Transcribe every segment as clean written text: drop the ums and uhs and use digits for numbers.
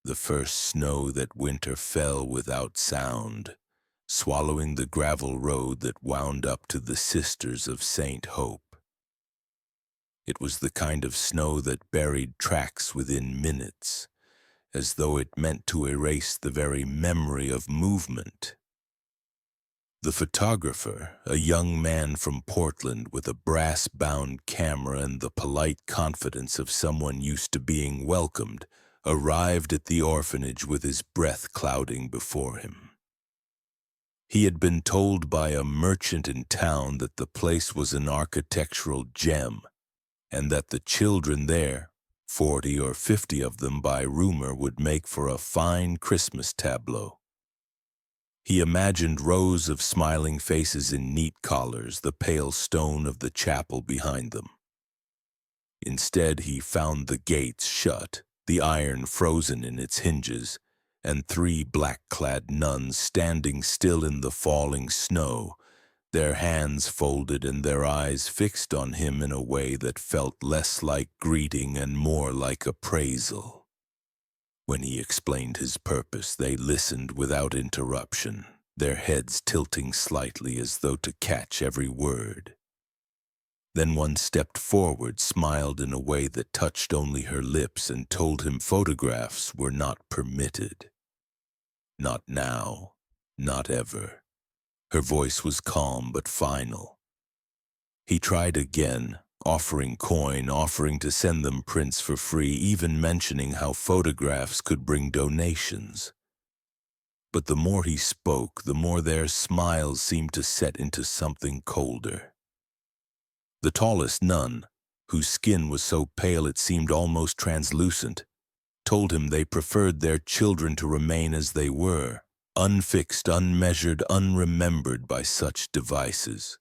the first snow that winter fell without sound, swallowing the gravel road that wound up to the Sisters of Saint Hope. It was the kind of snow that buried tracks within minutes, as though it meant to erase the very memory of movement. The photographer, a young man from Portland with a brass-bound camera and the polite confidence of someone used to being welcomed, arrived at the orphanage with his breath clouding before him. He had been told by a merchant in town that the place was an architectural gem, and that the children there, 40 or 50 of them by rumor, would make for a fine Christmas tableau. He imagined rows of smiling faces in neat collars, the pale stone of the chapel behind them. Instead, he found the gates shut, the iron frozen in its hinges, and 3 black-clad nuns standing still in the falling snow, their hands folded and their eyes fixed on him in a way that felt less like greeting and more like appraisal. When he explained his purpose, they listened without interruption, their heads tilting slightly as though to catch every word. Then one stepped forward, smiled in a way that touched only her lips, and told him photographs were not permitted. Not now, not ever. Her voice was calm but final. He tried again, offering coin, offering to send them prints for free, even mentioning how photographs could bring donations. But the more he spoke, the more their smiles seemed to set into something colder. The tallest nun, whose skin was so pale it seemed almost translucent, told him they preferred their children to remain as they were, unfixed, unmeasured, unremembered by such devices.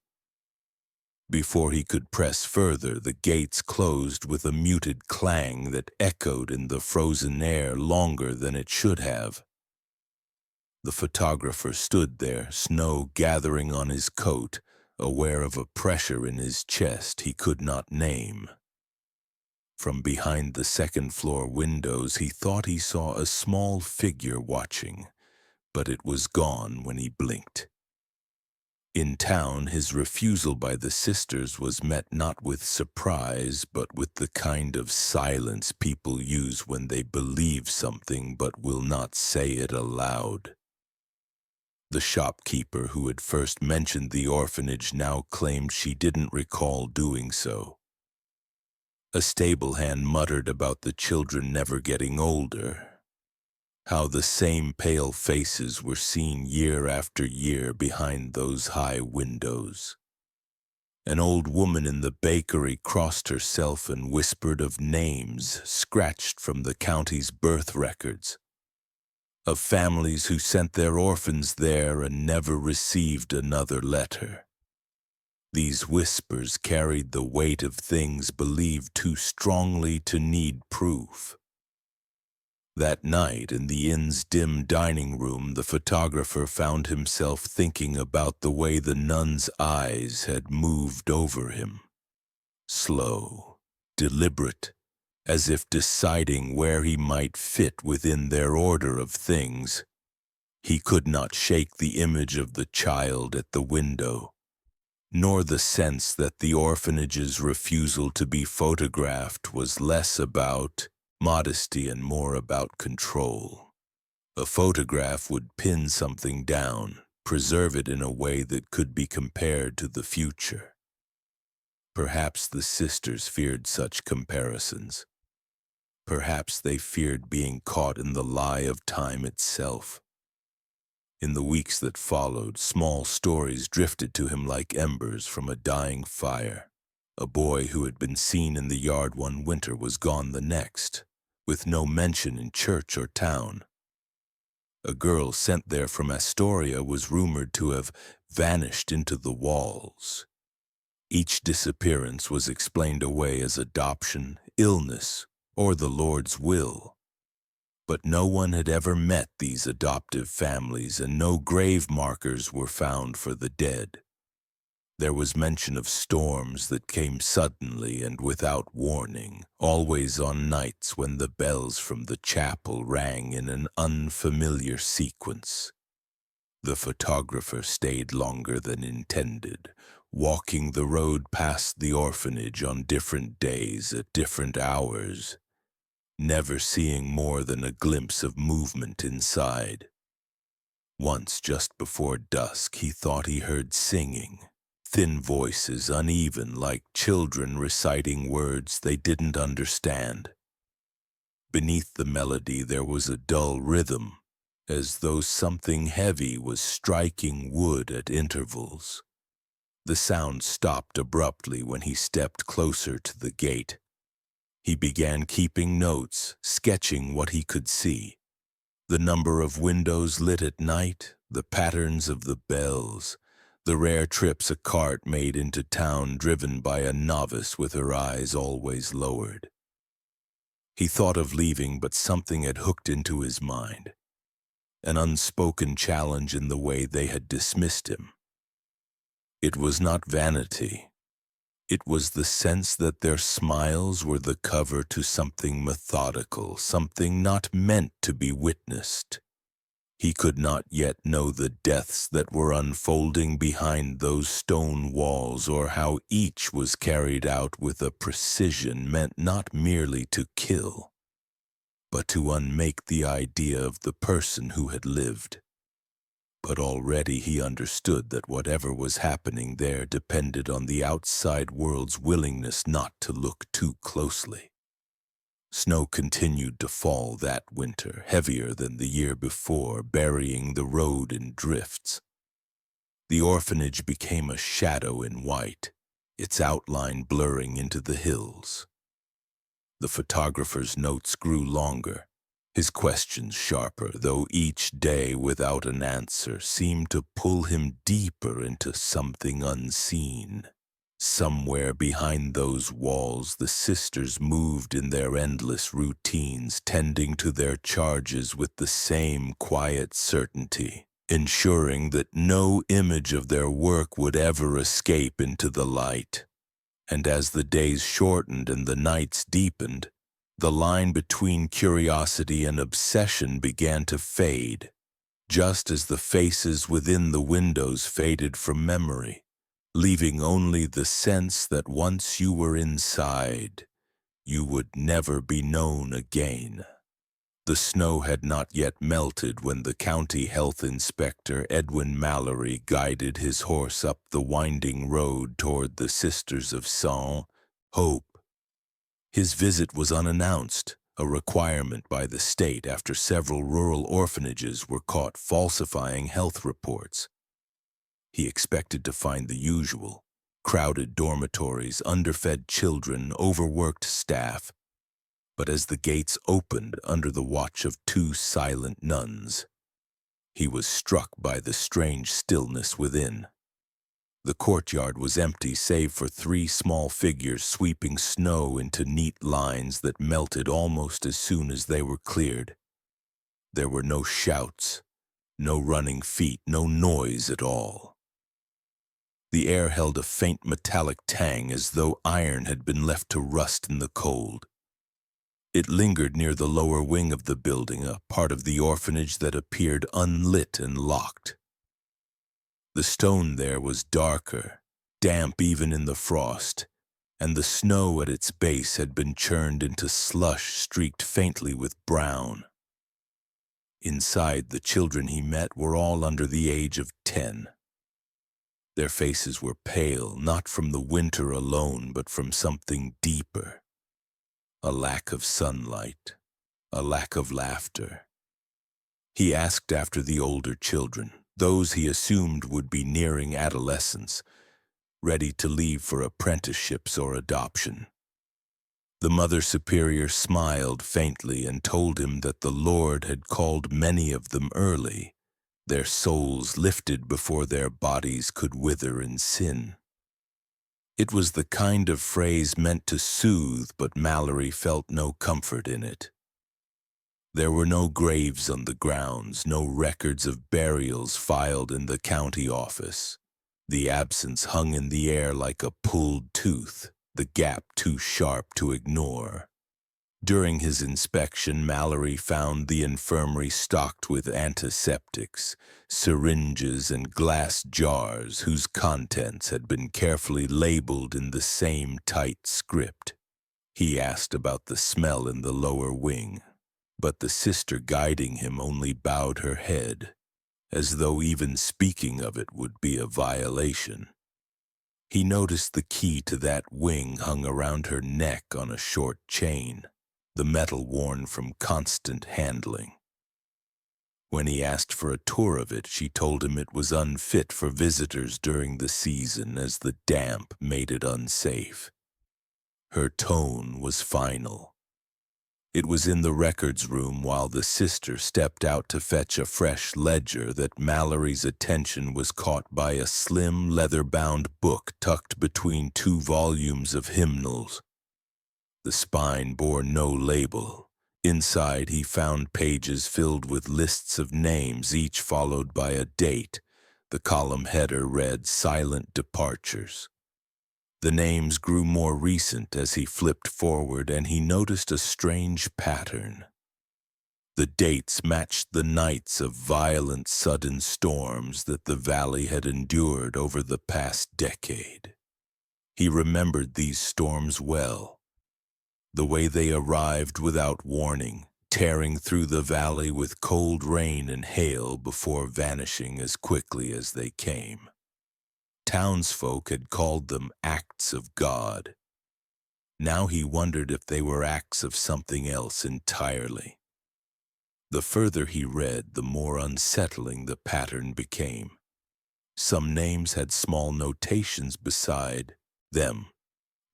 Before he could press further, the gates closed with a muted clang that echoed in the frozen air longer than it should have. The photographer stood there, snow gathering on his coat, aware of a pressure in his chest he could not name. From behind the second-floor windows, he thought he saw a small figure watching, but it was gone when he blinked. In town, his refusal by the sisters was met not with surprise, but with the kind of silence people use when they believe something but will not say it aloud. The shopkeeper who had first mentioned the orphanage now claimed she didn't recall doing so. A stable hand muttered about the children never getting older, how the same pale faces were seen year after year behind those high windows. An old woman in the bakery crossed herself and whispered of names scratched from the county's birth records, of families who sent their orphans there and never received another letter. These whispers carried the weight of things believed too strongly to need proof. That night, in the inn's dim dining room, the photographer found himself thinking about the way the nuns' eyes had moved over him. Slow, deliberate, as if deciding where he might fit within their order of things. He could not shake the image of the child at the window, nor the sense that the orphanage's refusal to be photographed was less about modesty and more about control. A photograph would pin something down, preserve it in a way that could be compared to the future. Perhaps the sisters feared such comparisons. Perhaps they feared being caught in the lie of time itself. In the weeks that followed, small stories drifted to him like embers from a dying fire. A boy who had been seen in the yard one winter was gone the next, with no mention in church or town. A girl sent there from Astoria was rumored to have vanished into the walls. Each disappearance was explained away as adoption, illness, or the Lord's will. But no one had ever met these adoptive families, and no grave markers were found for the dead. There was mention of storms that came suddenly and without warning, always on nights when the bells from the chapel rang in an unfamiliar sequence. The photographer stayed longer than intended, walking the road past the orphanage on different days at different hours, never seeing more than a glimpse of movement inside. Once, just before dusk, he thought he heard singing, thin voices, uneven, like children reciting words they didn't understand. Beneath the melody there was a dull rhythm, as though something heavy was striking wood at intervals. The sound stopped abruptly when he stepped closer to the gate. He began keeping notes, sketching what he could see. The number of windows lit at night, the patterns of the bells, the rare trips a cart made into town driven by a novice with her eyes always lowered. He thought of leaving, but something had hooked into his mind, an unspoken challenge in the way they had dismissed him. It was not vanity. It was the sense that their smiles were the cover to something methodical, something not meant to be witnessed. He could not yet know the deaths that were unfolding behind those stone walls, or how each was carried out with a precision meant not merely to kill, but to unmake the idea of the person who had lived. But already he understood that whatever was happening there depended on the outside world's willingness not to look too closely. Snow continued to fall that winter, heavier than the year before, burying the road in drifts. The orphanage became a shadow in white, its outline blurring into the hills. The photographer's notes grew longer, his questions sharper, though each day without an answer seemed to pull him deeper into something unseen. Somewhere behind those walls, the sisters moved in their endless routines, tending to their charges with the same quiet certainty, ensuring that no image of their work would ever escape into the light. And as the days shortened and the nights deepened, the line between curiosity and obsession began to fade, just as the faces within the windows faded from memory, leaving only the sense that once you were inside, you would never be known again. The snow had not yet melted when the county health inspector, Edwin Mallory, guided his horse up the winding road toward the Sisters of St. Hope. His visit was unannounced, a requirement by the state after several rural orphanages were caught falsifying health reports. He expected to find the usual: crowded dormitories, underfed children, overworked staff. But as the gates opened under the watch of two silent nuns, he was struck by the strange stillness within. The courtyard was empty save for three small figures sweeping snow into neat lines that melted almost as soon as they were cleared. There were no shouts, no running feet, no noise at all. The air held a faint metallic tang, as though iron had been left to rust in the cold. It lingered near the lower wing of the building, a part of the orphanage that appeared unlit and locked. The stone there was darker, damp even in the frost, and the snow at its base had been churned into slush streaked faintly with brown. Inside, the children he met were all under the age of 10. Their faces were pale, not from the winter alone, but from something deeper. A lack of sunlight, a lack of laughter. He asked after the older children, those he assumed would be nearing adolescence, ready to leave for apprenticeships or adoption. The Mother Superior smiled faintly and told him that the Lord had called many of them early, their souls lifted before their bodies could wither in sin. It was the kind of phrase meant to soothe, but Mallory felt no comfort in it. There were no graves on the grounds, no records of burials filed in the county office. The absence hung in the air like a pulled tooth, the gap too sharp to ignore. During his inspection, Mallory found the infirmary stocked with antiseptics, syringes, and glass jars whose contents had been carefully labeled in the same tight script. He asked about the smell in the lower wing, but the sister guiding him only bowed her head, as though even speaking of it would be a violation. He noticed the key to that wing hung around her neck on a short chain, the metal worn from constant handling. When he asked for a tour of it, she told him it was unfit for visitors during the season as the damp made it unsafe. Her tone was final. It was in the records room while the sister stepped out to fetch a fresh ledger that Mallory's attention was caught by a slim leather-bound book tucked between two volumes of hymnals. The spine bore no label. Inside he found pages filled with lists of names, each followed by a date. The column header read "Silent Departures." The names grew more recent as he flipped forward, and he noticed a strange pattern. The dates matched the nights of violent, sudden storms that the valley had endured over the past decade. He remembered these storms well. The way they arrived without warning, tearing through the valley with cold rain and hail before vanishing as quickly as they came. Townsfolk had called them acts of God. Now he wondered if they were acts of something else entirely. The further he read, the more unsettling the pattern became. Some names had small notations beside them,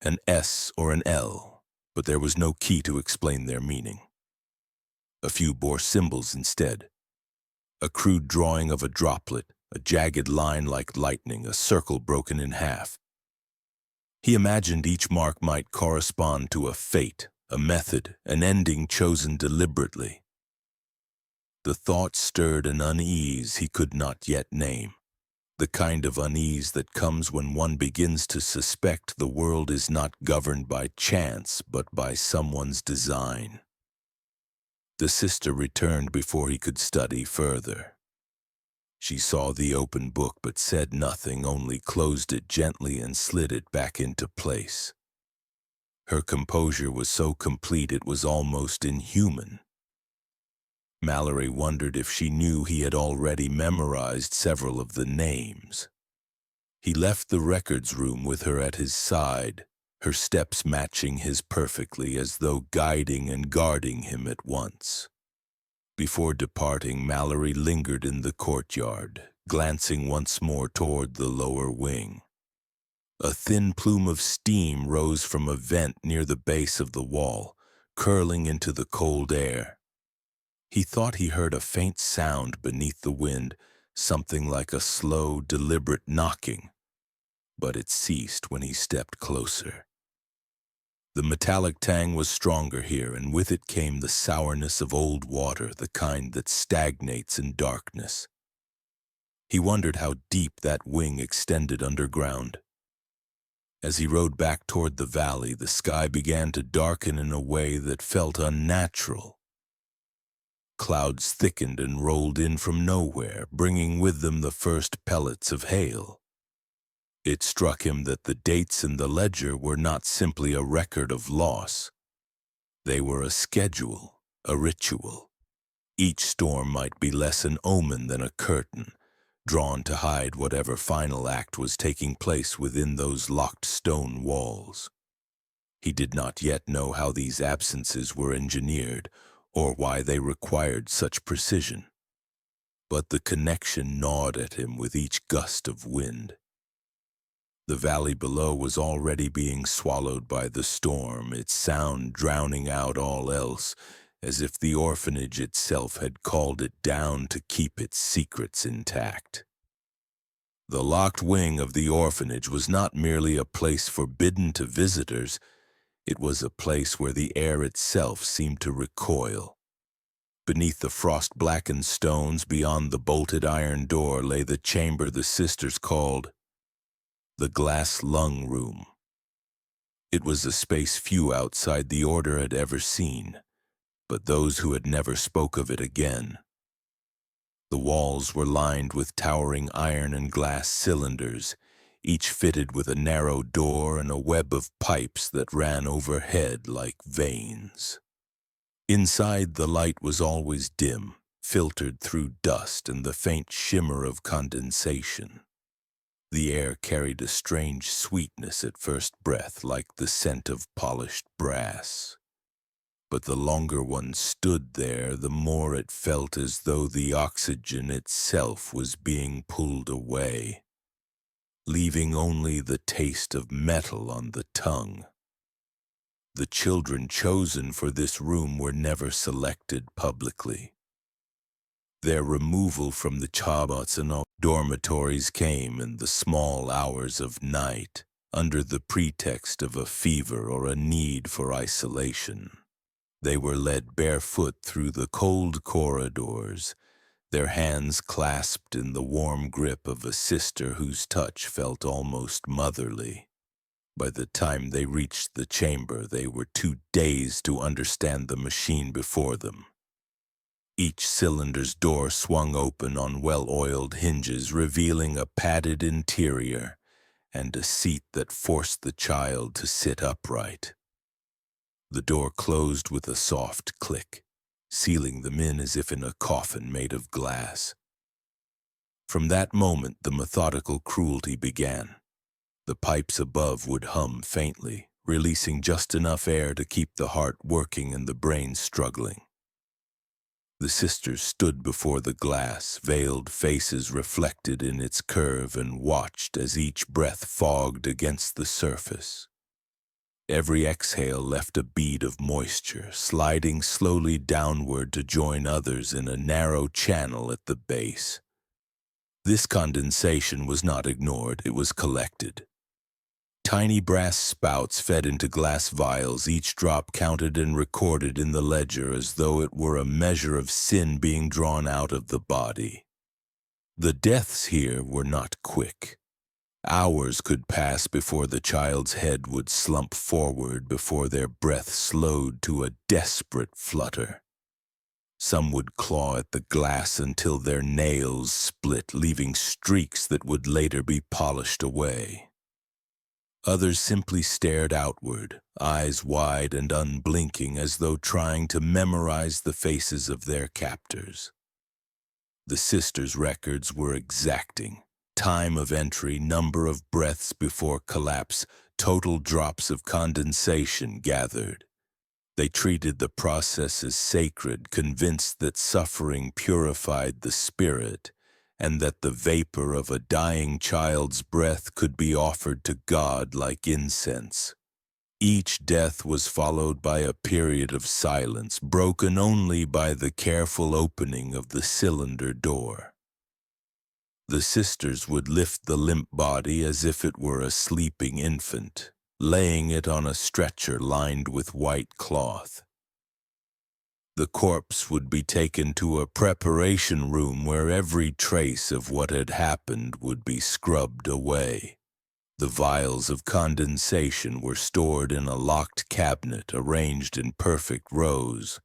an S or an L, but there was no key to explain their meaning. A few bore symbols instead. A crude drawing of a droplet, a jagged line like lightning, a circle broken in half. He imagined each mark might correspond to a fate, a method, an ending chosen deliberately. The thought stirred an unease he could not yet name, the kind of unease that comes when one begins to suspect the world is not governed by chance but by someone's design. The sister returned before he could study further. She saw the open book but said nothing, only closed it gently and slid it back into place. Her composure was so complete it was almost inhuman. Mallory wondered if she knew he had already memorized several of the names. He left the records room with her at his side, her steps matching his perfectly, as though guiding and guarding him at once. Before departing, Mallory lingered in the courtyard, glancing once more toward the lower wing. A thin plume of steam rose from a vent near the base of the wall, curling into the cold air. He thought he heard a faint sound beneath the wind, something like a slow, deliberate knocking, but it ceased when he stepped closer. The metallic tang was stronger here, and with it came the sourness of old water, the kind that stagnates in darkness. He wondered how deep that wing extended underground. As he rode back toward the valley, the sky began to darken in a way that felt unnatural. Clouds thickened and rolled in from nowhere, bringing with them the first pellets of hail. It struck him that the dates in the ledger were not simply a record of loss. They were a schedule, a ritual. Each storm might be less an omen than a curtain, drawn to hide whatever final act was taking place within those locked stone walls. He did not yet know how these absences were engineered, or why they required such precision. But the connection gnawed at him with each gust of wind. The valley below was already being swallowed by the storm, its sound drowning out all else, as if the orphanage itself had called it down to keep its secrets intact. The locked wing of the orphanage was not merely a place forbidden to visitors, it was a place where the air itself seemed to recoil. Beneath the frost-blackened stones beyond the bolted iron door lay the chamber the sisters called the glass lung room. It was a space few outside the order had ever seen, but those who had never spoke of it again. The walls were lined with towering iron and glass cylinders, each fitted with a narrow door and a web of pipes that ran overhead like veins. Inside, the light was always dim, filtered through dust and the faint shimmer of condensation. The air carried a strange sweetness at first breath, like the scent of polished brass. But the longer one stood there, the more it felt as though the oxygen itself was being pulled away, leaving only the taste of metal on the tongue. The children chosen for this room were never selected publicly. Their removal from the Chabatsano dormitories came in the small hours of night, under the pretext of a fever or a need for isolation. They were led barefoot through the cold corridors, their hands clasped in the warm grip of a sister whose touch felt almost motherly. By the time they reached the chamber, they were too dazed to understand the machine before them. Each cylinder's door swung open on well-oiled hinges, revealing a padded interior and a seat that forced the child to sit upright. The door closed with a soft click, sealing them in as if in a coffin made of glass. From that moment, the methodical cruelty began. The pipes above would hum faintly, releasing just enough air to keep the heart working and the brain struggling. The sisters stood before the glass, veiled faces reflected in its curve, and watched as each breath fogged against the surface. Every exhale left a bead of moisture, sliding slowly downward to join others in a narrow channel at the base. This condensation was not ignored, it was collected. Tiny brass spouts fed into glass vials, each drop counted and recorded in the ledger as though it were a measure of sin being drawn out of the body. The deaths here were not quick. Hours could pass before the child's head would slump forward, before their breath slowed to a desperate flutter. Some would claw at the glass until their nails split, leaving streaks that would later be polished away. Others simply stared outward, eyes wide and unblinking, as though trying to memorize the faces of their captors. The sisters' records were exacting. Time of entry, number of breaths before collapse, total drops of condensation gathered. They treated the process as sacred, convinced that suffering purified the spirit, and that the vapor of a dying child's breath could be offered to God like incense. Each death was followed by a period of silence, broken only by the careful opening of the cylinder door. The sisters would lift the limp body as if it were a sleeping infant, laying it on a stretcher lined with white cloth. The corpse would be taken to a preparation room where every trace of what had happened would be scrubbed away. The vials of condensation were stored in a locked cabinet arranged in perfect rows.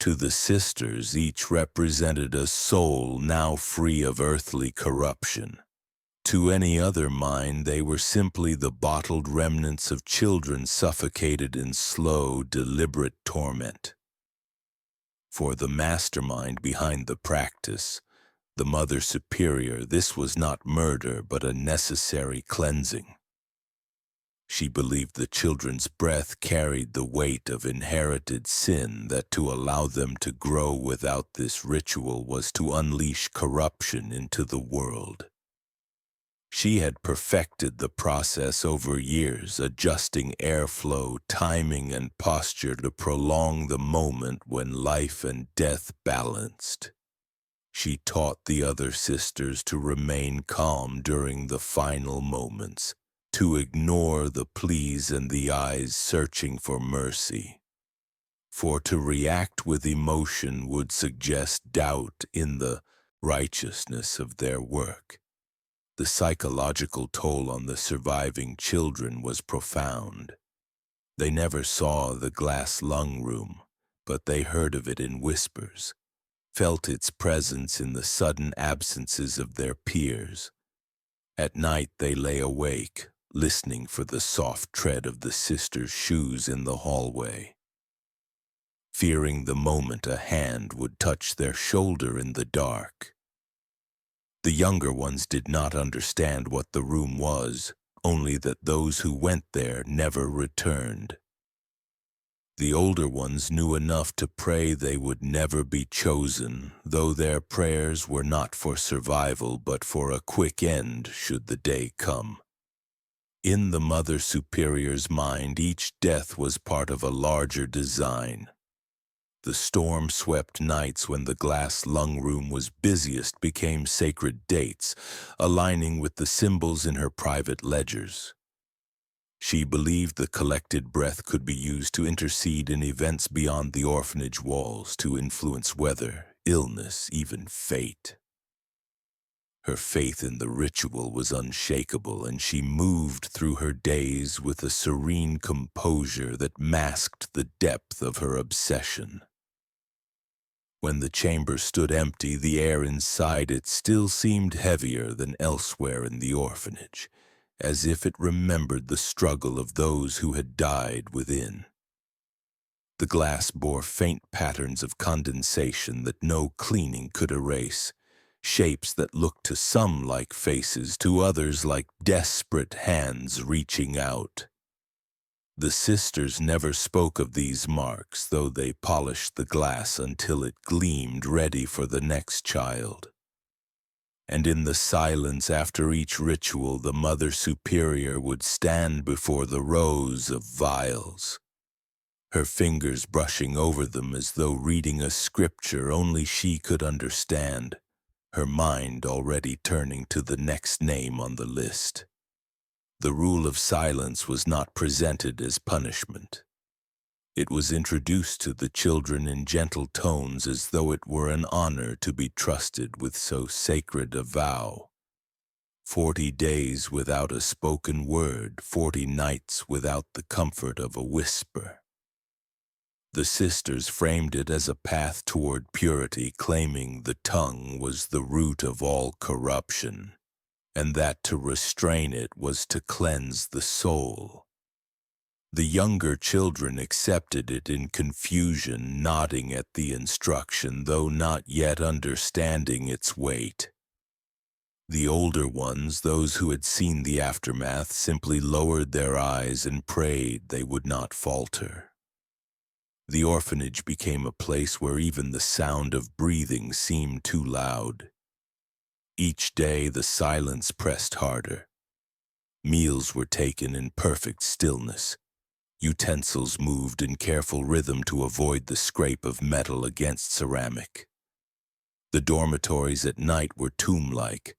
To the sisters, each represented a soul now free of earthly corruption. To any other mind, they were simply the bottled remnants of children suffocated in slow, deliberate torment. For the mastermind behind the practice, the Mother Superior, this was not murder but a necessary cleansing. She believed the children's breath carried the weight of inherited sin, that to allow them to grow without this ritual was to unleash corruption into the world. She had perfected the process over years, adjusting airflow, timing, and posture to prolong the moment when life and death balanced. She taught the other sisters to remain calm during the final moments, to ignore the pleas and the eyes searching for mercy. For to react with emotion would suggest doubt in the righteousness of their work. The psychological toll on the surviving children was profound. They never saw the glass lung room, but they heard of it in whispers, felt its presence in the sudden absences of their peers. At night they lay awake, listening for the soft tread of the sisters' shoes in the hallway, fearing the moment a hand would touch their shoulder in the dark. The younger ones did not understand what the room was, only that those who went there never returned. The older ones knew enough to pray they would never be chosen, though their prayers were not for survival but for a quick end should the day come. In the Mother Superior's mind, each death was part of a larger design. The storm-swept nights when the glass lung room was busiest became sacred dates, aligning with the symbols in her private ledgers. She believed the collected breath could be used to intercede in events beyond the orphanage walls, to influence weather, illness, even fate. Her faith in the ritual was unshakable, and she moved through her days with a serene composure that masked the depth of her obsession. When the chamber stood empty, the air inside it still seemed heavier than elsewhere in the orphanage, as if it remembered the struggle of those who had died within. The glass bore faint patterns of condensation that no cleaning could erase, shapes that looked to some like faces, to others like desperate hands reaching out. The sisters never spoke of these marks, though they polished the glass until it gleamed ready for the next child. And in the silence after each ritual, the Mother Superior would stand before the rows of vials, her fingers brushing over them as though reading a scripture only she could understand, her mind already turning to the next name on the list. The rule of silence was not presented as punishment. It was introduced to the children in gentle tones, as though it were an honor to be trusted with so sacred a vow. 40 days without a spoken word, 40 nights without the comfort of a whisper. The sisters framed it as a path toward purity, claiming the tongue was the root of all corruption, and that to restrain it was to cleanse the soul. The younger children accepted it in confusion, nodding at the instruction, though not yet understanding its weight. The older ones, those who had seen the aftermath, simply lowered their eyes and prayed they would not falter. The orphanage became a place where even the sound of breathing seemed too loud. Each day the silence pressed harder. Meals were taken in perfect stillness. Utensils moved in careful rhythm to avoid the scrape of metal against ceramic. The dormitories at night were tomb-like,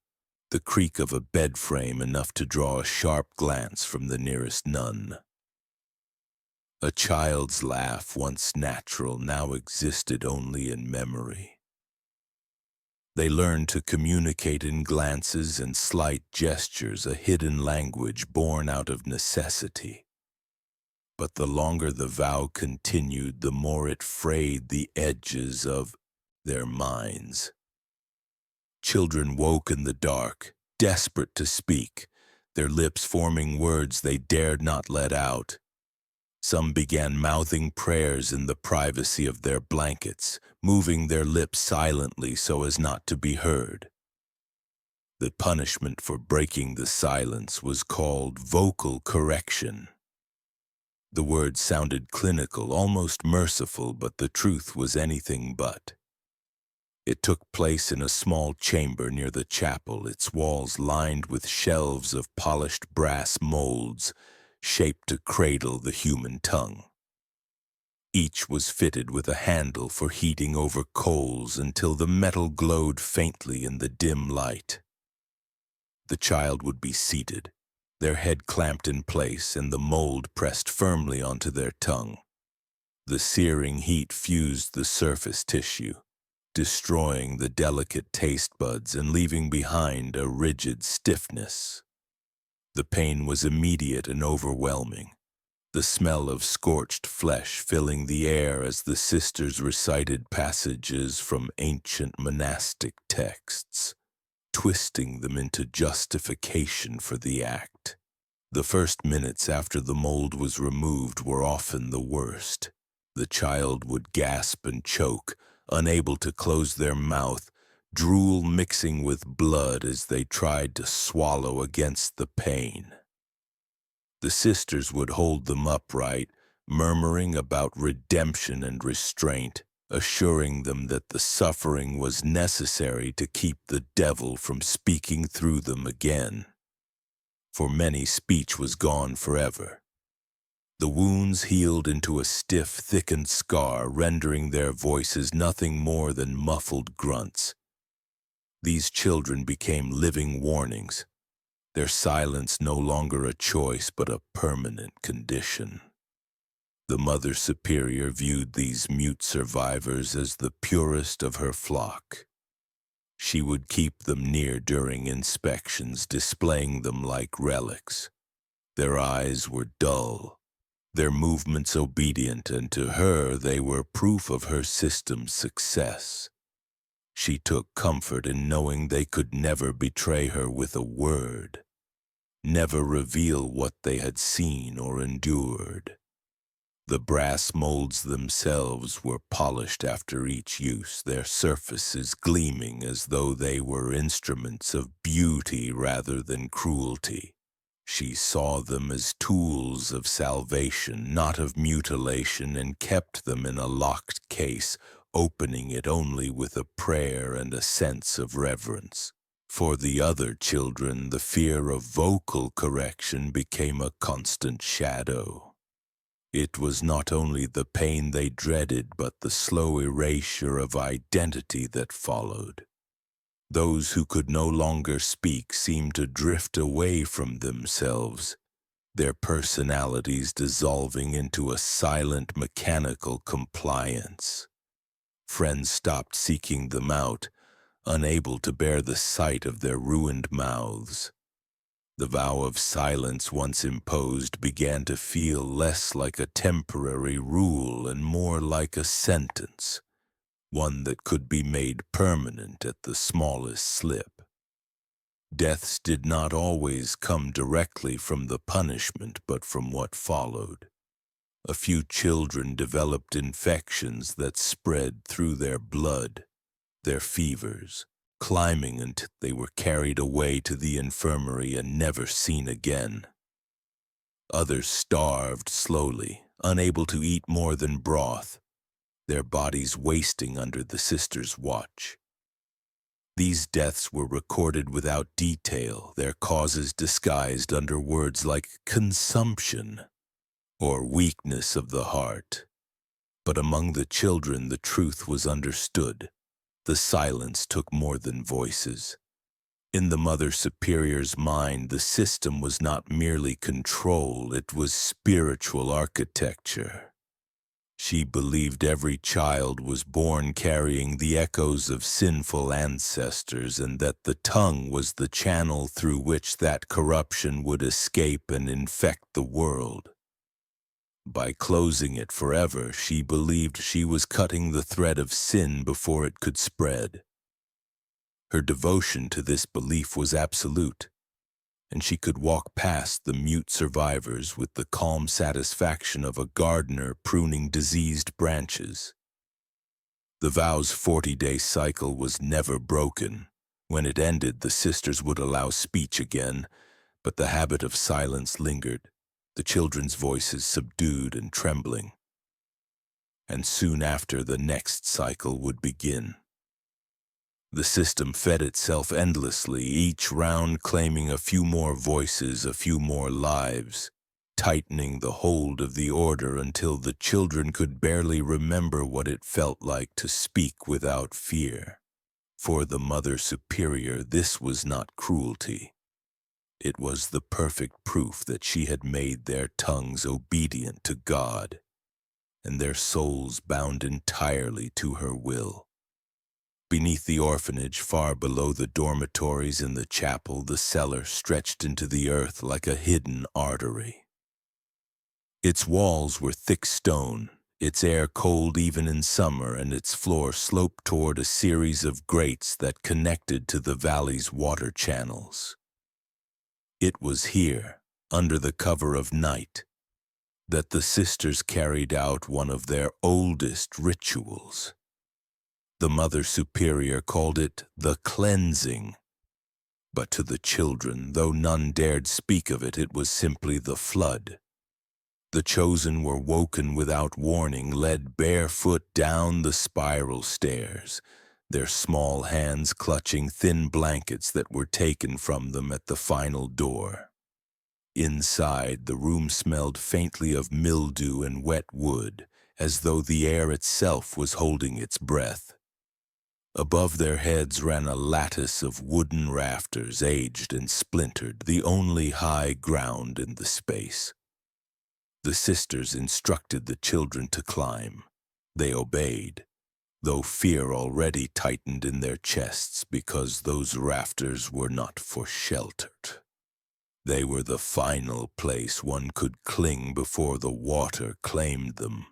the creak of a bed frame enough to draw a sharp glance from the nearest nun. A child's laugh, once natural, now existed only in memory. They learned to communicate in glances and slight gestures, a hidden language born out of necessity. But the longer the vow continued, the more it frayed the edges of their minds. Children woke in the dark, desperate to speak, their lips forming words they dared not let out. Some began mouthing prayers in the privacy of their blankets, moving their lips silently so as not to be heard. The punishment for breaking the silence was called vocal correction. The word sounded clinical, almost merciful, but the truth was anything but. It took place in a small chamber near the chapel, its walls lined with shelves of polished brass molds, shaped to cradle the human tongue. Each was fitted with a handle for heating over coals until the metal glowed faintly in the dim light. The child would be seated, their head clamped in place and the mold pressed firmly onto their tongue. The searing heat fused the surface tissue, destroying the delicate taste buds and leaving behind a rigid stiffness. The pain was immediate and overwhelming, the smell of scorched flesh filling the air as the sisters recited passages from ancient monastic texts, twisting them into justification for the act. The first minutes after the mold was removed were often the worst. The child would gasp and choke, unable to close their mouth, drool mixing with blood as they tried to swallow against the pain. The sisters would hold them upright, murmuring about redemption and restraint, assuring them that the suffering was necessary to keep the devil from speaking through them again. For many, speech was gone forever. The wounds healed into a stiff, thickened scar, rendering their voices nothing more than muffled grunts. These children became living warnings, their silence no longer a choice but a permanent condition. The Mother Superior viewed these mute survivors as the purest of her flock. She would keep them near during inspections, displaying them like relics. Their eyes were dull, their movements obedient, and to her they were proof of her system's success. She took comfort in knowing they could never betray her with a word, never reveal what they had seen or endured. The brass molds themselves were polished after each use, their surfaces gleaming as though they were instruments of beauty rather than cruelty. She saw them as tools of salvation, not of mutilation, and kept them in a locked case, opening it only with a prayer and a sense of reverence. For the other children, the fear of vocal correction became a constant shadow. It was not only the pain they dreaded, but the slow erasure of identity that followed. Those who could no longer speak seemed to drift away from themselves, their personalities dissolving into a silent, mechanical compliance. Friends stopped seeking them out, unable to bear the sight of their ruined mouths. The vow of silence once imposed began to feel less like a temporary rule and more like a sentence, one that could be made permanent at the smallest slip. Deaths did not always come directly from the punishment, but from what followed. A few children developed infections that spread through their blood, their fevers, climbing until they were carried away to the infirmary and never seen again. Others starved slowly, unable to eat more than broth, their bodies wasting under the sisters' watch. These deaths were recorded without detail, their causes disguised under words like consumption or weakness of the heart. But among the children, the truth was understood. The silence took more than voices. In the Mother Superior's mind, the system was not merely control, it was spiritual architecture. She believed every child was born carrying the echoes of sinful ancestors, and that the tongue was the channel through which that corruption would escape and infect the world. By closing it forever, she believed she was cutting the thread of sin before it could spread. Her devotion to this belief was absolute, and she could walk past the mute survivors with the calm satisfaction of a gardener pruning diseased branches. The vow's 40-day cycle was never broken. When it ended, the sisters would allow speech again, but the habit of silence lingered, the children's voices subdued and trembling. And soon after, the next cycle would begin. The system fed itself endlessly, each round claiming a few more voices, a few more lives, tightening the hold of the order until the children could barely remember what it felt like to speak without fear. For the Mother Superior, this was not cruelty. It was the perfect proof that she had made their tongues obedient to God, and their souls bound entirely to her will. Beneath the orphanage, far below the dormitories in the chapel, the cellar stretched into the earth like a hidden artery. Its walls were thick stone, its air cold even in summer, and its floor sloped toward a series of grates that connected to the valley's water channels. It was here, under the cover of night, that the sisters carried out one of their oldest rituals. The Mother Superior called it the cleansing, but to the children, though none dared speak of it, it was simply the flood. The chosen were woken without warning, led barefoot down the spiral stairs, their small hands clutching thin blankets that were taken from them at the final door. Inside, the room smelled faintly of mildew and wet wood, as though the air itself was holding its breath. Above their heads ran a lattice of wooden rafters, aged and splintered, the only high ground in the space. The sisters instructed the children to climb. They obeyed, though fear already tightened in their chests because those rafters were not for shelter. They were the final place one could cling before the water claimed them.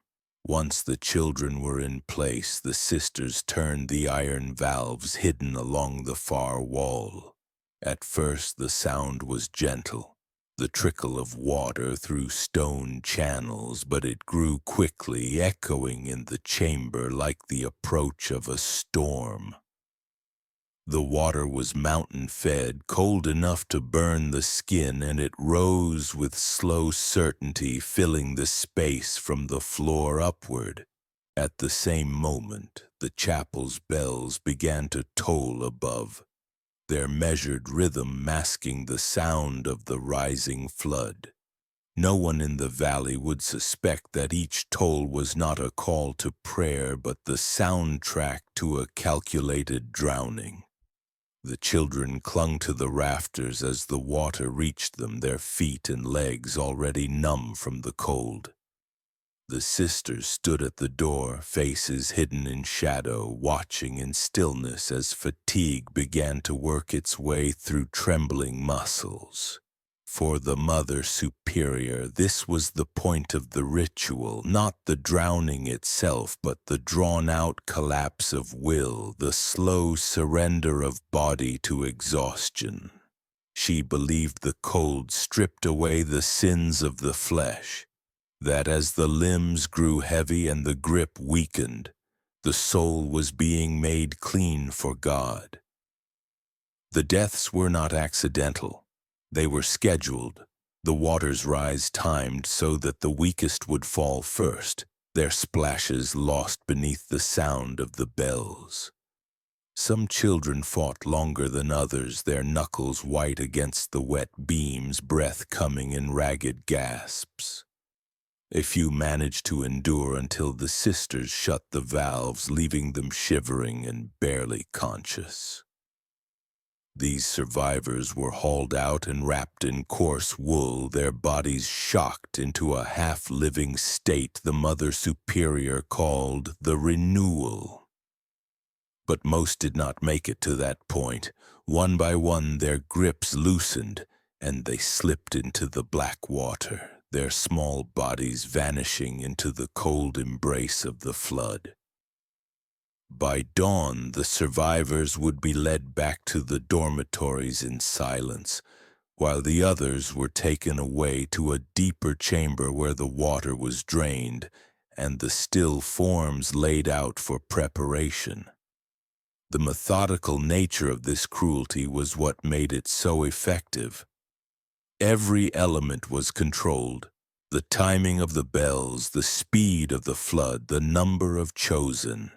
Once the children were in place, the sisters turned the iron valves hidden along the far wall. At first the sound was gentle, the trickle of water through stone channels, but it grew quickly, echoing in the chamber like the approach of a storm. The water was mountain-fed, cold enough to burn the skin, and it rose with slow certainty, filling the space from the floor upward. At the same moment, the chapel's bells began to toll above, their measured rhythm masking the sound of the rising flood. No one in the valley would suspect that each toll was not a call to prayer, but the soundtrack to a calculated drowning. The children clung to the rafters as the water reached them, their feet and legs already numb from the cold. The sisters stood at the door, faces hidden in shadow, watching in stillness as fatigue began to work its way through trembling muscles. For the Mother Superior, this was the point of the ritual, not the drowning itself, but the drawn-out collapse of will, the slow surrender of body to exhaustion. She believed the cold stripped away the sins of the flesh, that as the limbs grew heavy and the grip weakened, the soul was being made clean for God. The deaths were not accidental. They were scheduled, the water's rise timed so that the weakest would fall first, their splashes lost beneath the sound of the bells. Some children fought longer than others, their knuckles white against the wet beams, breath coming in ragged gasps. A few managed to endure until the sisters shut the valves, leaving them shivering and barely conscious. These survivors were hauled out and wrapped in coarse wool, their bodies shocked into a half-living state the Mother Superior called the renewal. But most did not make it to that point. One by one their grips loosened, and they slipped into the black water, their small bodies vanishing into the cold embrace of the flood. By dawn, the survivors would be led back to the dormitories in silence, while the others were taken away to a deeper chamber where the water was drained and the still forms laid out for preparation. The methodical nature of this cruelty was what made it so effective. Every element was controlled: the timing of the bells, the speed of the flood, the number of chosen.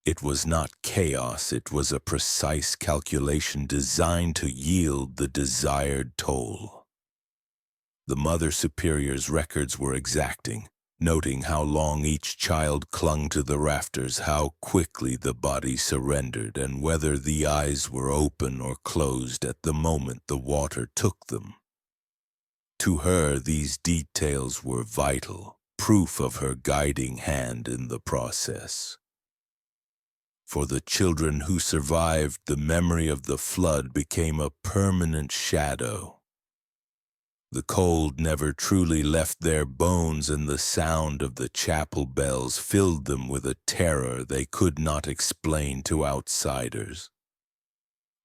It was not chaos, it was a precise calculation designed to yield the desired toll. The Mother Superior's records were exacting, noting how long each child clung to the rafters, how quickly the body surrendered, and whether the eyes were open or closed at the moment the water took them. To her, these details were vital, proof of her guiding hand in the process. For the children who survived, the memory of the flood became a permanent shadow. The cold never truly left their bones, and the sound of the chapel bells filled them with a terror they could not explain to outsiders.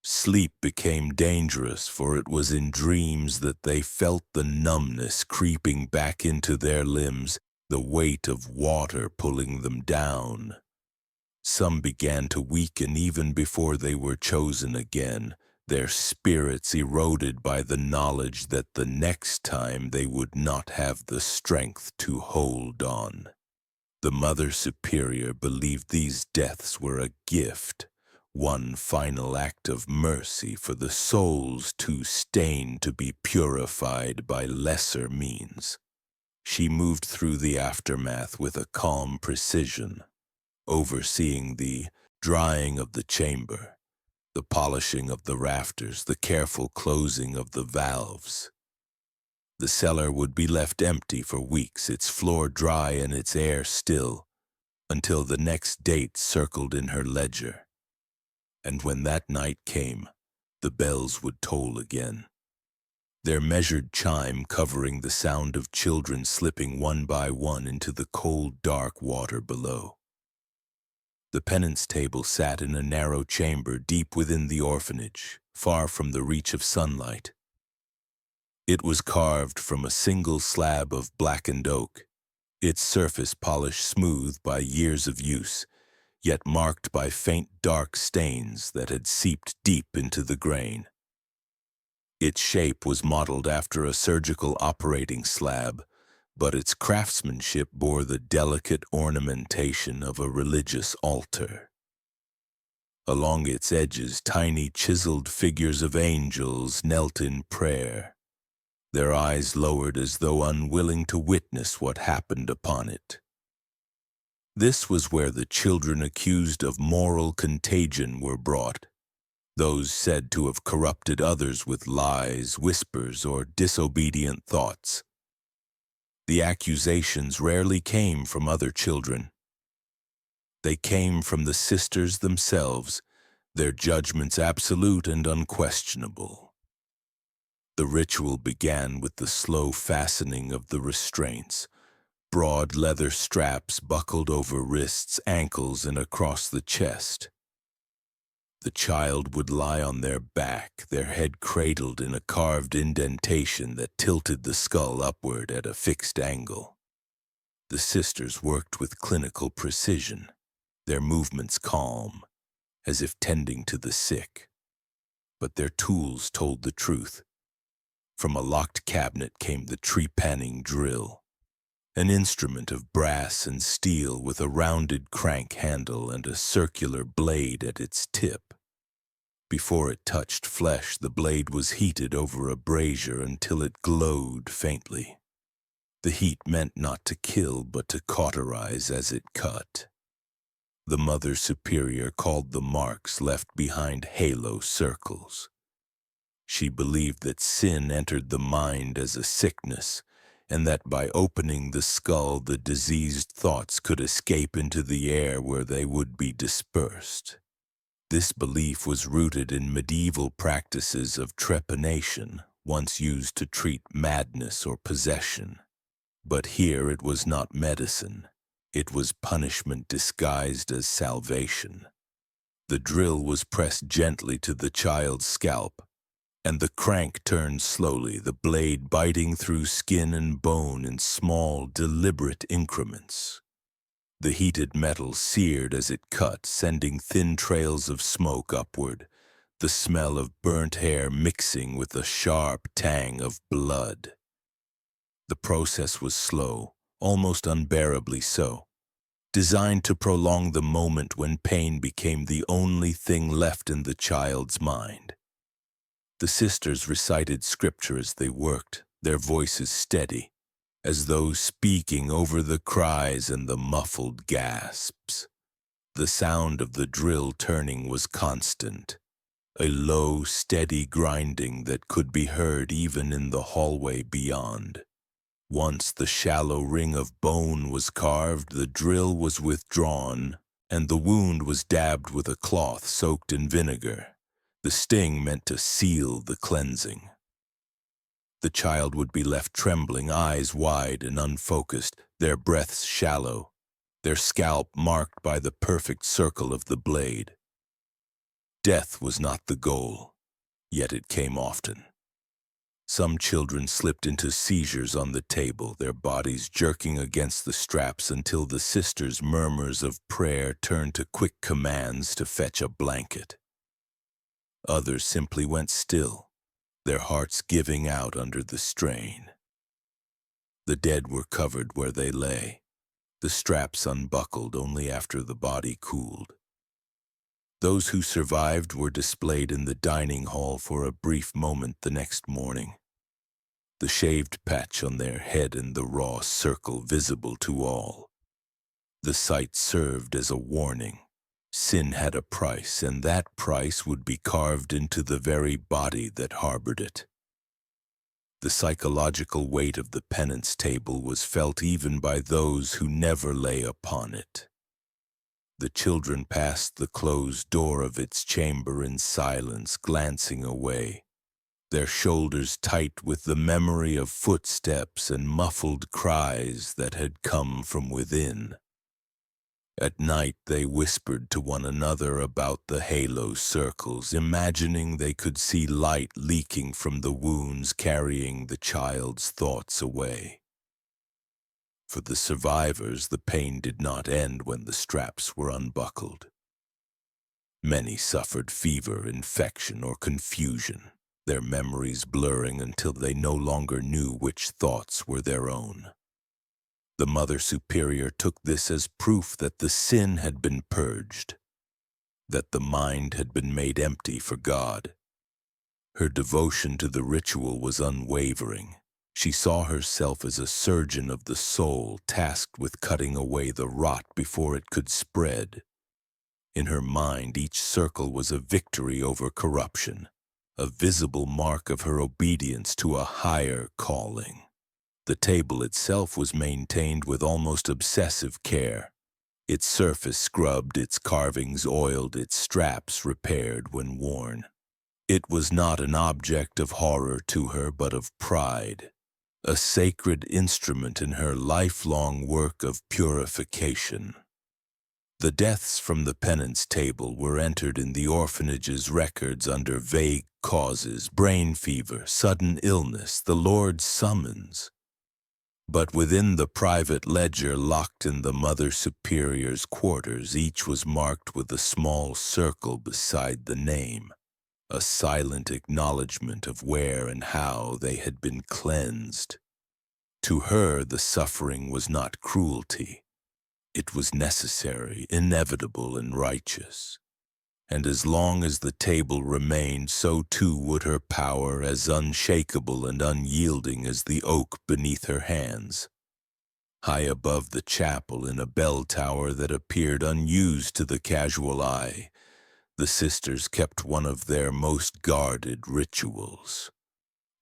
Sleep became dangerous, for it was in dreams that they felt the numbness creeping back into their limbs, the weight of water pulling them down. Some began to weaken even before they were chosen again, their spirits eroded by the knowledge that the next time they would not have the strength to hold on. The Mother Superior believed these deaths were a gift, one final act of mercy for the souls too stained to be purified by lesser means. She moved through the aftermath with a calm precision, overseeing the drying of the chamber, the polishing of the rafters, the careful closing of the valves. The cellar would be left empty for weeks, its floor dry and its air still, until the next date circled in her ledger. And when that night came, the bells would toll again, their measured chime covering the sound of children slipping one by one into the cold, dark water below. The penance table sat in a narrow chamber deep within the orphanage, far from the reach of sunlight. It was carved from a single slab of blackened oak, its surface polished smooth by years of use, yet marked by faint dark stains that had seeped deep into the grain. Its shape was modeled after a surgical operating slab, but its craftsmanship bore the delicate ornamentation of a religious altar. Along its edges, tiny chiseled figures of angels knelt in prayer, their eyes lowered as though unwilling to witness what happened upon it. This was where the children accused of moral contagion were brought, those said to have corrupted others with lies, whispers, or disobedient thoughts. The accusations rarely came from other children. They came from the sisters themselves, their judgments absolute and unquestionable. The ritual began with the slow fastening of the restraints, broad leather straps buckled over wrists, ankles, and across the chest. The child would lie on their back, their head cradled in a carved indentation that tilted the skull upward at a fixed angle. The sisters worked with clinical precision, their movements calm, as if tending to the sick. But their tools told the truth. From a locked cabinet came the trepanning drill, an instrument of brass and steel with a rounded crank handle and a circular blade at its tip. Before it touched flesh, the blade was heated over a brazier until it glowed faintly. The heat meant not to kill, but to cauterize as it cut. The Mother Superior called the marks left behind halo circles. She believed that sin entered the mind as a sickness, and that by opening the skull the diseased thoughts could escape into the air where they would be dispersed. This belief was rooted in medieval practices of trepanation, once used to treat madness or possession. But here it was not medicine. It was punishment disguised as salvation. The drill was pressed gently to the child's scalp, and the crank turned slowly, the blade biting through skin and bone in small, deliberate increments. The heated metal seared as it cut, sending thin trails of smoke upward, the smell of burnt hair mixing with the sharp tang of blood. The process was slow, almost unbearably so, designed to prolong the moment when pain became the only thing left in the child's mind. The sisters recited scripture as they worked, their voices steady, as though speaking over the cries and the muffled gasps. The sound of the drill turning was constant, a low, steady grinding that could be heard even in the hallway beyond. Once the shallow ring of bone was carved, the drill was withdrawn, and the wound was dabbed with a cloth soaked in vinegar, the sting meant to seal the cleansing. The child would be left trembling, eyes wide and unfocused, their breaths shallow, their scalp marked by the perfect circle of the blade. Death was not the goal, yet it came often. Some children slipped into seizures on the table, their bodies jerking against the straps until the sisters' murmurs of prayer turned to quick commands to fetch a blanket. Others simply went still, their hearts giving out under the strain. The dead were covered where they lay, the straps unbuckled only after the body cooled. Those who survived were displayed in the dining hall for a brief moment the next morning, the shaved patch on their head and the raw circle visible to all. The sight served as a warning. Sin had a price, and that price would be carved into the very body that harbored it. The psychological weight of the penance table was felt even by those who never lay upon it. The children passed the closed door of its chamber in silence, glancing away, their shoulders tight with the memory of footsteps and muffled cries that had come from within. At night they whispered to one another about the halo circles, imagining they could see light leaking from the wounds, carrying the child's thoughts away. For the survivors, the pain did not end when the straps were unbuckled. Many suffered fever, infection, or confusion, their memories blurring until they no longer knew which thoughts were their own. The Mother Superior took this as proof that the sin had been purged, that the mind had been made empty for God. Her devotion to the ritual was unwavering. She saw herself as a surgeon of the soul, tasked with cutting away the rot before it could spread. In her mind, each circle was a victory over corruption, a visible mark of her obedience to a higher calling. The table itself was maintained with almost obsessive care, its surface scrubbed, its carvings oiled, its straps repaired when worn. It was not an object of horror to her, but of pride, a sacred instrument in her lifelong work of purification. The deaths from the penance table were entered in the orphanage's records under vague causes: brain fever, sudden illness, the Lord's summons. But within the private ledger locked in the Mother Superior's quarters, each was marked with a small circle beside the name, a silent acknowledgement of where and how they had been cleansed. To her, the suffering was not cruelty. It was necessary, inevitable, and righteous. And as long as the table remained, so too would her power, as unshakable and unyielding as the oak beneath her hands. High above the chapel, in a bell tower that appeared unused to the casual eye, the sisters kept one of their most guarded rituals.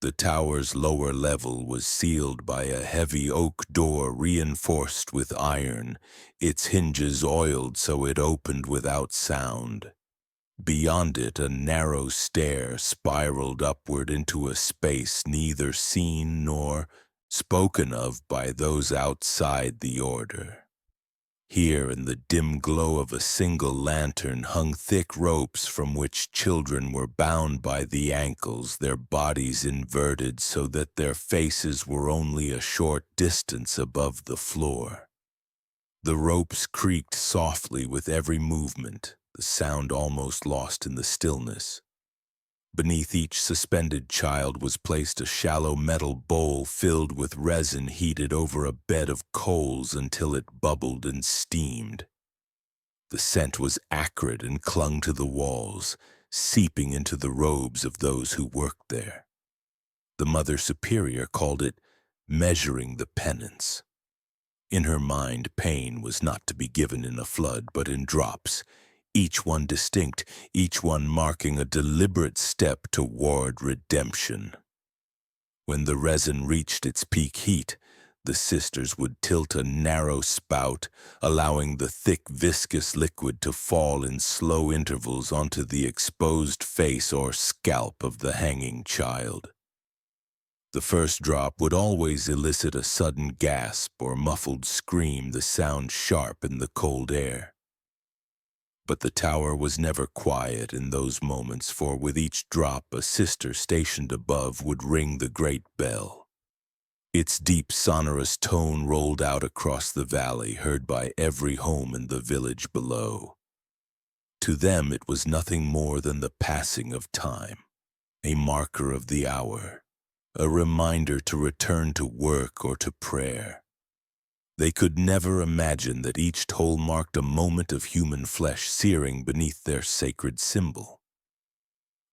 The tower's lower level was sealed by a heavy oak door reinforced with iron, its hinges oiled so it opened without sound. Beyond it, a narrow stair spiraled upward into a space neither seen nor spoken of by those outside the order. Here, in the dim glow of a single lantern, hung thick ropes from which children were bound by the ankles, their bodies inverted so that their faces were only a short distance above the floor. The ropes creaked softly with every movement, the sound almost lost in the stillness. Beneath each suspended child was placed a shallow metal bowl filled with resin heated over a bed of coals until it bubbled and steamed. The scent was acrid and clung to the walls, seeping into the robes of those who worked there. The Mother Superior called it measuring the penance. In her mind, pain was not to be given in a flood, but in drops, each one distinct, each one marking a deliberate step toward redemption. When the resin reached its peak heat, The sisters would tilt a narrow spout, allowing the thick, viscous liquid to fall in slow intervals onto the exposed face or scalp of the hanging child. The first drop would always elicit a sudden gasp or muffled scream, the sound sharp in the cold air. But the tower was never quiet in those moments, for with each drop a sister stationed above would ring the great bell. Its deep, sonorous tone rolled out across the valley, heard by every home in the village below. To them it was nothing more than the passing of time, a marker of the hour, a reminder to return to work or to prayer. They could never imagine that each toll marked a moment of human flesh searing beneath their sacred symbol.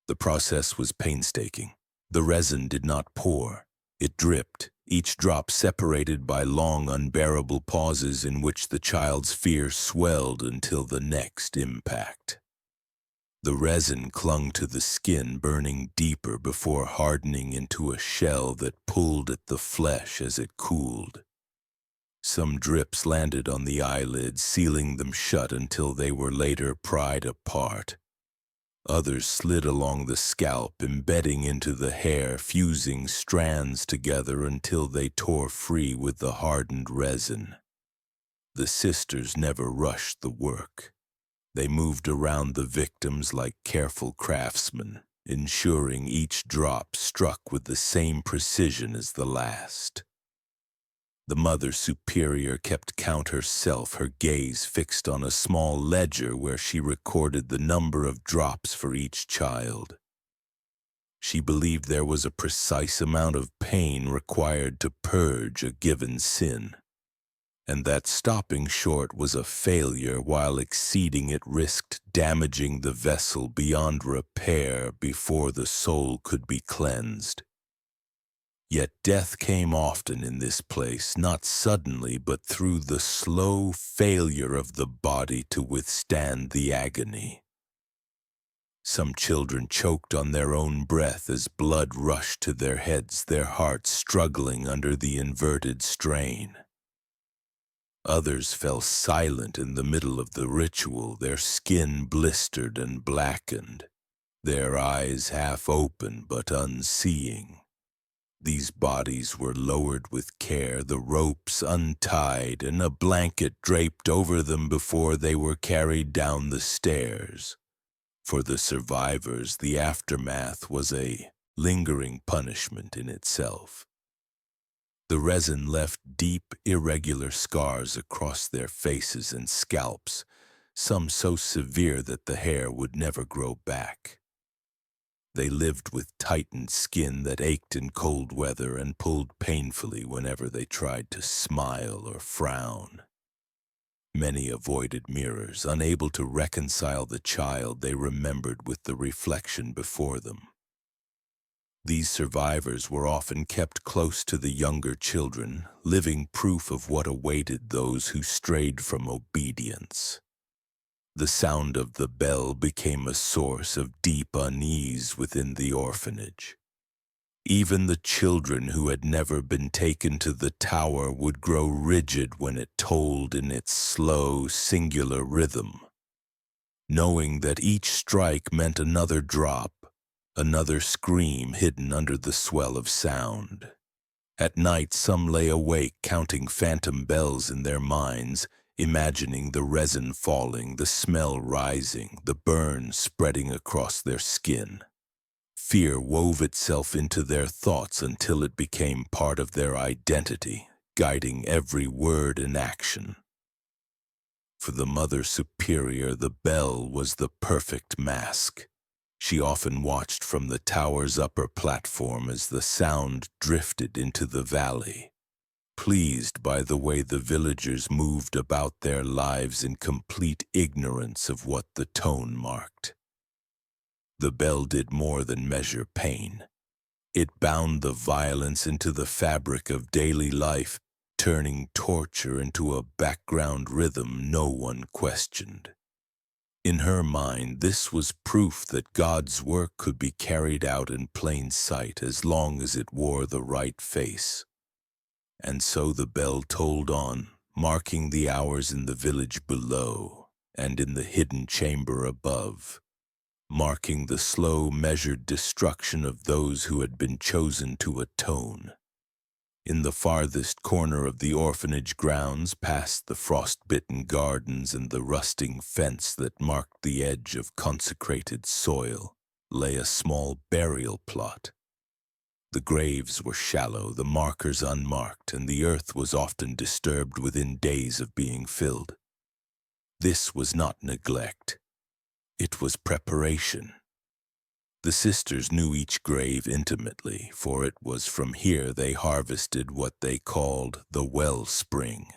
The process was painstaking. The resin did not pour. It dripped, each drop separated by long, unbearable pauses in which the child's fear swelled until the next impact. The resin clung to the skin, burning deeper before hardening into a shell that pulled at the flesh as it cooled. Some drips landed on the eyelids, sealing them shut until they were later pried apart. Others slid along the scalp, embedding into the hair, fusing strands together until they tore free with the hardened resin. The sisters never rushed the work. They moved around the victims like careful craftsmen, ensuring each drop struck with the same precision as the last. The Mother Superior kept count herself, her gaze fixed on a small ledger where she recorded the number of drops for each child. She believed there was a precise amount of pain required to purge a given sin, and that stopping short was a failure, while exceeding it risked damaging the vessel beyond repair before the soul could be cleansed. Yet death came often in this place, not suddenly, but through the slow failure of the body to withstand the agony. Some children choked on their own breath as blood rushed to their heads, their hearts struggling under the inverted strain. Others fell silent in the middle of the ritual, their skin blistered and blackened, their eyes half open but unseeing. These bodies were lowered with care, the ropes untied, and a blanket draped over them before they were carried down the stairs. For the survivors, the aftermath was a lingering punishment in itself. The resin left deep, irregular scars across their faces and scalps, some so severe that the hair would never grow back. They lived with tightened skin that ached in cold weather and pulled painfully whenever they tried to smile or frown. Many avoided mirrors, unable to reconcile the child they remembered with the reflection before them. These survivors were often kept close to the younger children, living proof of what awaited those who strayed from obedience. The sound of the bell became a source of deep unease within the orphanage. Even the children who had never been taken to the tower would grow rigid when it tolled in its slow, singular rhythm, knowing that each strike meant another drop, another scream hidden under the swell of sound. At night, some lay awake counting phantom bells in their minds, imagining the resin falling, the smell rising, the burn spreading across their skin. Fear wove itself into their thoughts until it became part of their identity, guiding every word and action. For the Mother Superior, the bell was the perfect mask. She often watched from the tower's upper platform as the sound drifted into the valley, pleased by the way the villagers moved about their lives in complete ignorance of what the tone marked. The bell did more than measure pain. It bound the violence into the fabric of daily life, turning torture into a background rhythm no one questioned. In her mind, this was proof that God's work could be carried out in plain sight as long as it wore the right face. And so the bell tolled on, marking the hours in the village below and in the hidden chamber above, marking the slow, measured destruction of those who had been chosen to atone. In the farthest corner of the orphanage grounds, past the frost-bitten gardens and the rusting fence that marked the edge of consecrated soil, lay a small burial plot. The graves were shallow, the markers unmarked, and the earth was often disturbed within days of being filled. This was not neglect. It was preparation. The sisters knew each grave intimately, for it was from here they harvested what they called the wellspring.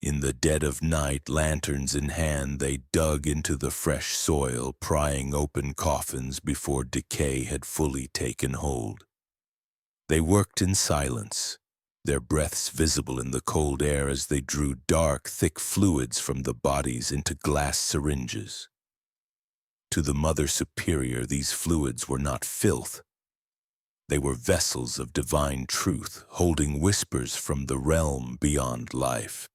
In the dead of night, lanterns in hand, they dug into the fresh soil, prying open coffins before decay had fully taken hold. They worked in silence, their breaths visible in the cold air as they drew dark, thick fluids from the bodies into glass syringes. To the Mother Superior, these fluids were not filth. They were vessels of divine truth, holding whispers from the realm beyond life.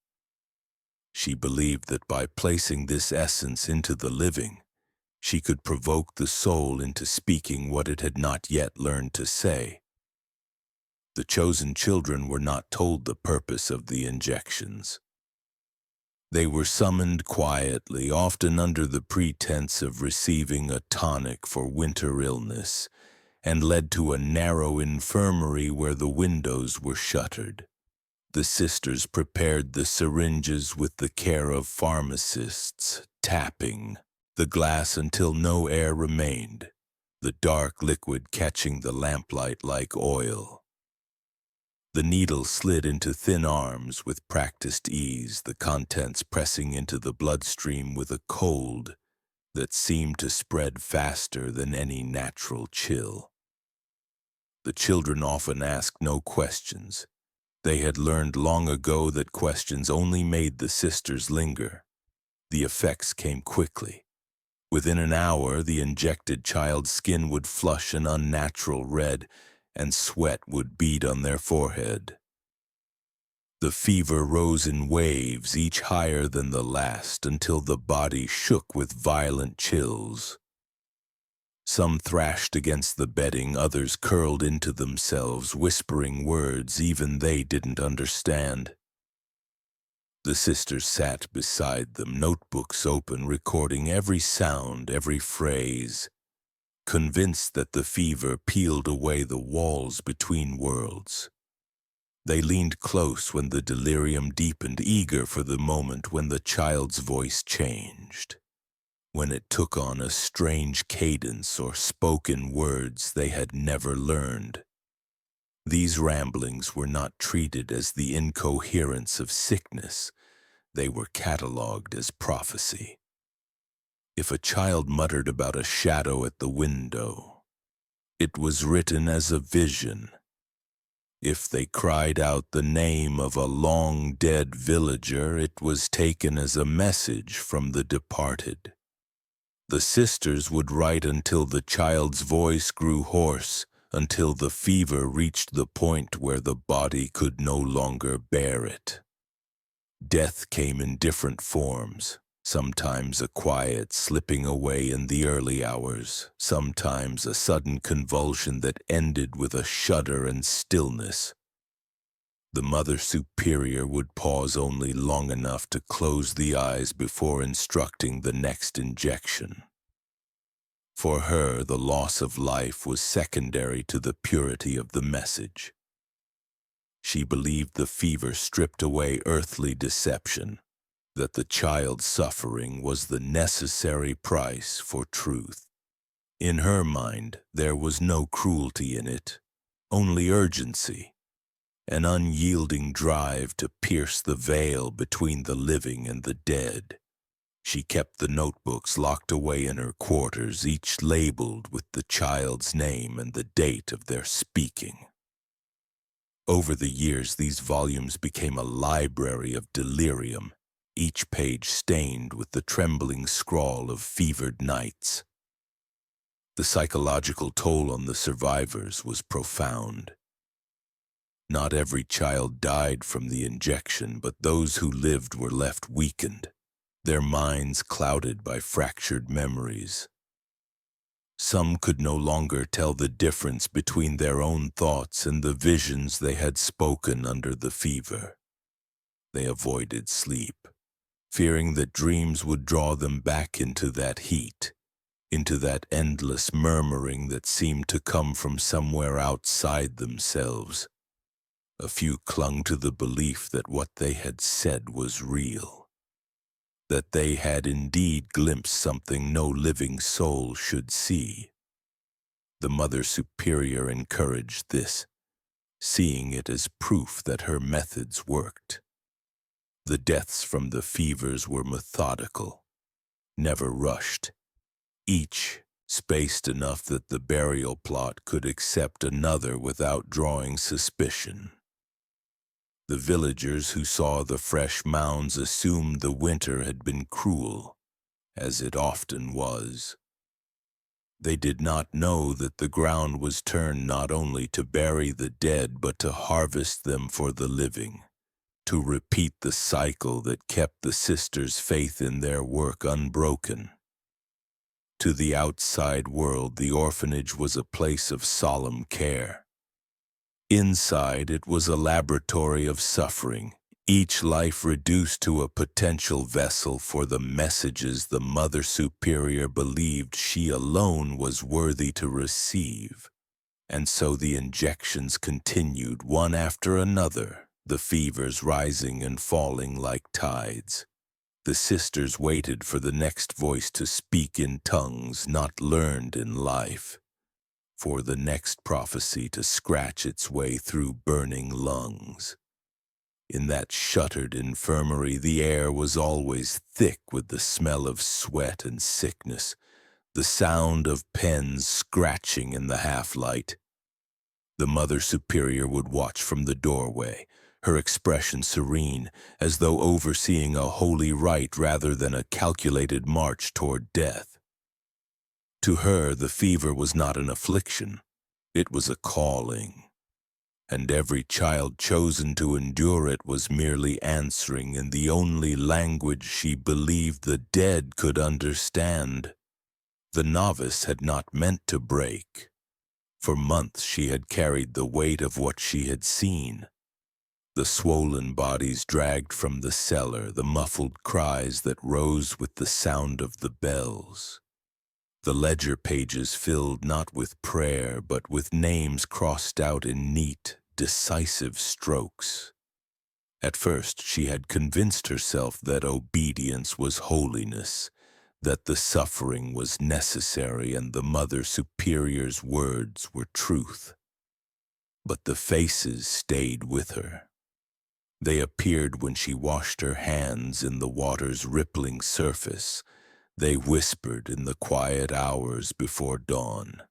She believed that by placing this essence into the living, she could provoke the soul into speaking what it had not yet learned to say. The chosen children were not told the purpose of the injections. They were summoned quietly, often under the pretense of receiving a tonic for winter illness, and led to a narrow infirmary where the windows were shuttered. The sisters prepared the syringes with the care of pharmacists, tapping the glass until no air remained, the dark liquid catching the lamplight like oil. The needle slid into thin arms with practiced ease, the contents pressing into the bloodstream with a cold that seemed to spread faster than any natural chill. The children often asked no questions. They had learned long ago that questions only made the sisters linger. The effects came quickly. Within an hour, the injected child's skin would flush an unnatural red, and sweat would bead on their forehead. The fever rose in waves, each higher than the last, until the body shook with violent chills. Some thrashed against the bedding, others curled into themselves, whispering words even they didn't understand. The sisters sat beside them, notebooks open, recording every sound, every phrase, convinced that the fever peeled away the walls between worlds. They leaned close when the delirium deepened, eager for the moment when the child's voice changed, when it took on a strange cadence or spoke in words they had never learned. These ramblings were not treated as the incoherence of sickness. They were catalogued as prophecy. If a child muttered about a shadow at the window, it was written as a vision. If they cried out the name of a long-dead villager, it was taken as a message from the departed. The sisters would write until the child's voice grew hoarse, until the fever reached the point where the body could no longer bear it. Death came in different forms. Sometimes a quiet slipping away in the early hours, sometimes a sudden convulsion that ended with a shudder and stillness. The Mother Superior would pause only long enough to close the eyes before instructing the next injection. For her, the loss of life was secondary to the purity of the message. She believed the fever stripped away earthly deception, that the child's suffering was the necessary price for truth. In her mind, there was no cruelty in it, only urgency, an unyielding drive to pierce the veil between the living and the dead. She kept the notebooks locked away in her quarters, each labeled with the child's name and the date of their speaking. Over the years, these volumes became a library of delirium, each page stained with the trembling scrawl of fevered nights. The psychological toll on the survivors was profound. Not every child died from the injection, but those who lived were left weakened, their minds clouded by fractured memories. Some could no longer tell the difference between their own thoughts and the visions they had spoken under the fever. They avoided sleep, fearing that dreams would draw them back into that heat, into that endless murmuring that seemed to come from somewhere outside themselves. A few clung to the belief that what they had said was real, that they had indeed glimpsed something no living soul should see. The Mother Superior encouraged this, seeing it as proof that her methods worked. The deaths from the fevers were methodical, never rushed, each spaced enough that the burial plot could accept another without drawing suspicion. The villagers who saw the fresh mounds assumed the winter had been cruel, as it often was. They did not know that the ground was turned not only to bury the dead but to harvest them for the living, to repeat the cycle that kept the sisters' faith in their work unbroken. To the outside world, the orphanage was a place of solemn care. Inside, it was a laboratory of suffering, each life reduced to a potential vessel for the messages the Mother Superior believed she alone was worthy to receive. And so the injections continued one after another, the fevers rising and falling like tides. The sisters waited for the next voice to speak in tongues not learned in life, for the next prophecy to scratch its way through burning lungs. In that shuttered infirmary, the air was always thick with the smell of sweat and sickness, the sound of pens scratching in the half-light. The Mother Superior would watch from the doorway, her expression serene, as though overseeing a holy rite rather than a calculated march toward death. To her, the fever was not an affliction, it was a calling, and every child chosen to endure it was merely answering in the only language she believed the dead could understand. The novice had not meant to break. For months she had carried the weight of what she had seen. The swollen bodies dragged from the cellar, the muffled cries that rose with the sound of the bells. The ledger pages filled not with prayer, but with names crossed out in neat, decisive strokes. At first she had convinced herself that obedience was holiness, that the suffering was necessary and the Mother Superior's words were truth. But the faces stayed with her. They appeared when she washed her hands in the water's rippling surface. They whispered in the quiet hours before dawn.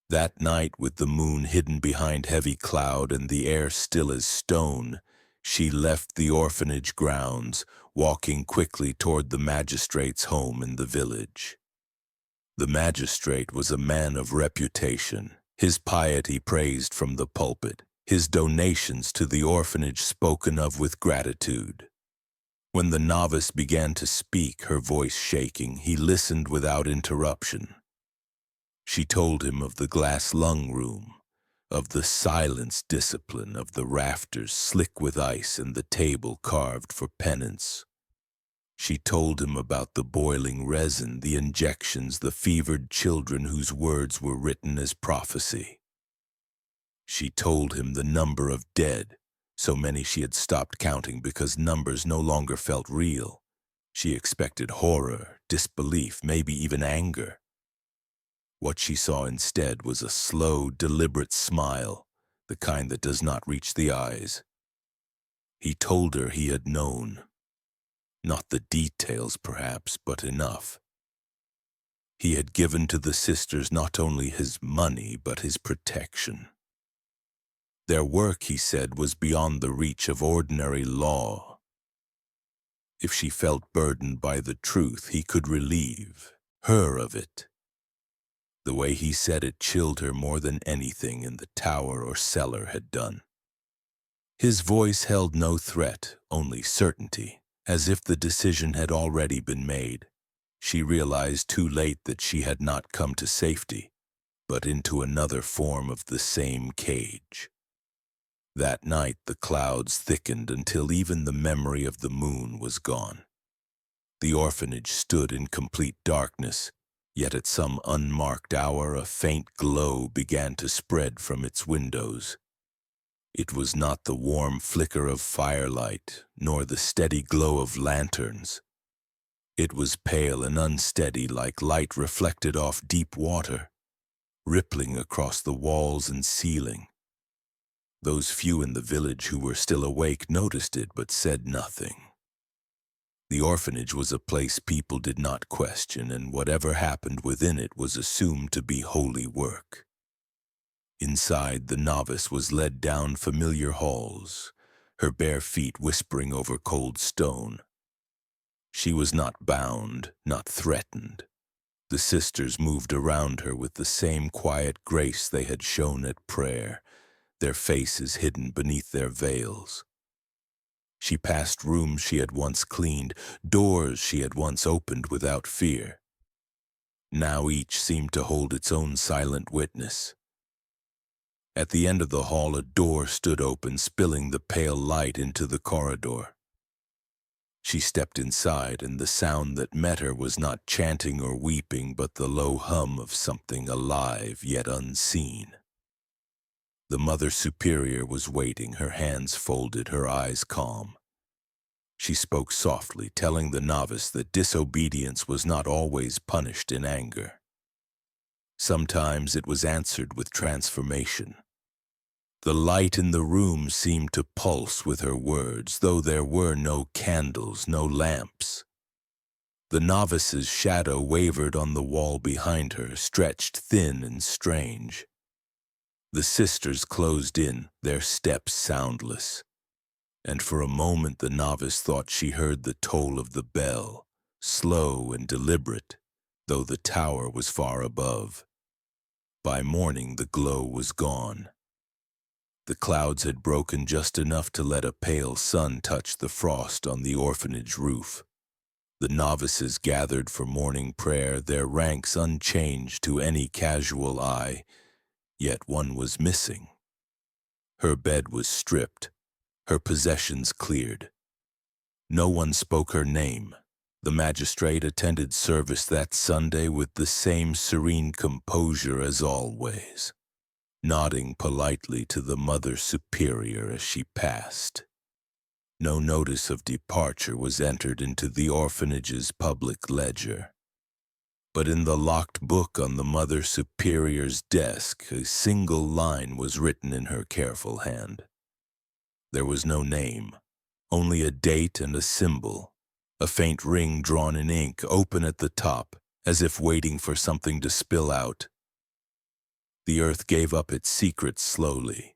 That night, with the moon hidden behind heavy cloud and the air still as stone, she left the orphanage grounds, walking quickly toward the magistrate's home in the village. The magistrate was a man of reputation, his piety praised from the pulpit, his donations to the orphanage spoken of with gratitude. When the novice began to speak, her voice shaking, he listened without interruption. She told him of the glass lung room, of the silence discipline of the rafters slick with ice and the table carved for penance. She told him about the boiling resin, the injections, the fevered children whose words were written as prophecy. She told him the number of dead, so many she had stopped counting because numbers no longer felt real. She expected horror, disbelief, maybe even anger. What she saw instead was a slow, deliberate smile, the kind that does not reach the eyes. He told her he had known. Not the details, perhaps, but enough. He had given to the sisters not only his money, but his protection. Their work, he said, was beyond the reach of ordinary law. If she felt burdened by the truth, he could relieve her of it. The way he said it chilled her more than anything in the tower or cellar had done. His voice held no threat, only certainty, as if the decision had already been made. She realized too late that she had not come to safety, but into another form of the same cage. That night the clouds thickened until even the memory of the moon was gone. The orphanage stood in complete darkness, yet at some unmarked hour a faint glow began to spread from its windows. It was not the warm flicker of firelight, nor the steady glow of lanterns. It was pale and unsteady like light reflected off deep water, rippling across the walls and ceiling. Those few in the village who were still awake noticed it but said nothing. The orphanage was a place people did not question, and whatever happened within it was assumed to be holy work. Inside, the novice was led down familiar halls, her bare feet whispering over cold stone. She was not bound, not threatened. The sisters moved around her with the same quiet grace they had shown at prayer, their faces hidden beneath their veils. She passed rooms she had once cleaned, doors she had once opened without fear. Now each seemed to hold its own silent witness. At the end of the hall, a door stood open, spilling the pale light into the corridor. She stepped inside, and the sound that met her was not chanting or weeping, but the low hum of something alive yet unseen. The Mother Superior was waiting, her hands folded, her eyes calm. She spoke softly, telling the novice that disobedience was not always punished in anger. Sometimes it was answered with transformation. The light in the room seemed to pulse with her words, though there were no candles, no lamps. The novice's shadow wavered on the wall behind her, stretched thin and strange. The sisters closed in, their steps soundless, and for a moment the novice thought she heard the toll of the bell, slow and deliberate, though the tower was far above. By morning the glow was gone. The clouds had broken just enough to let a pale sun touch the frost on the orphanage roof. The novices gathered for morning prayer, their ranks unchanged to any casual eye, yet one was missing. Her bed was stripped, her possessions cleared. No one spoke her name. The magistrate attended service that Sunday with the same serene composure as always, nodding politely to the Mother Superior as she passed. No notice of departure was entered into the orphanage's public ledger. But in the locked book on the Mother Superior's desk, a single line was written in her careful hand. There was no name, only a date and a symbol, a faint ring drawn in ink, open at the top, as if waiting for something to spill out. The earth gave up its secrets slowly.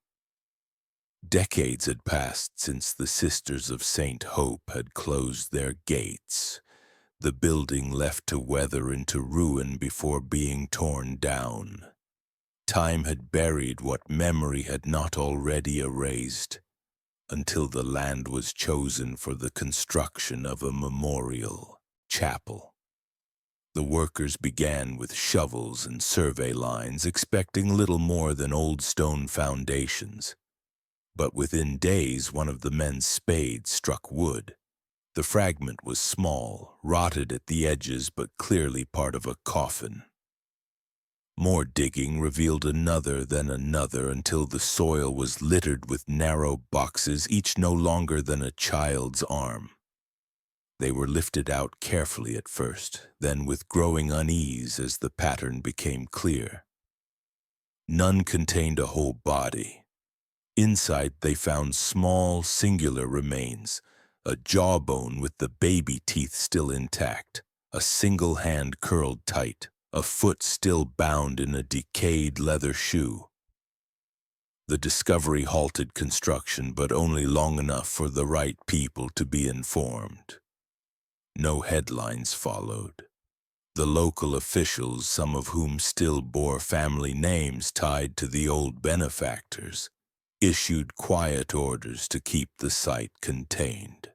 Decades had passed since the Sisters of Saint Hope had closed their gates, the building left to weather into ruin before being torn down. Time had buried what memory had not already erased, until the land was chosen for the construction of a memorial chapel. The workers began with shovels and survey lines, expecting little more than old stone foundations. But within days, one of the men's spades struck wood. The fragment was small, rotted at the edges, but clearly part of a coffin. More digging revealed another, then another, until the soil was littered with narrow boxes, each no longer than a child's arm. They were lifted out carefully at first, then with growing unease as the pattern became clear. None contained a whole body. Inside they found small, singular remains, a jawbone with the baby teeth still intact, a single hand curled tight, a foot still bound in a decayed leather shoe. The discovery halted construction, but only long enough for the right people to be informed. No headlines followed. The local officials, some of whom still bore family names tied to the old benefactors, issued quiet orders to keep the site contained.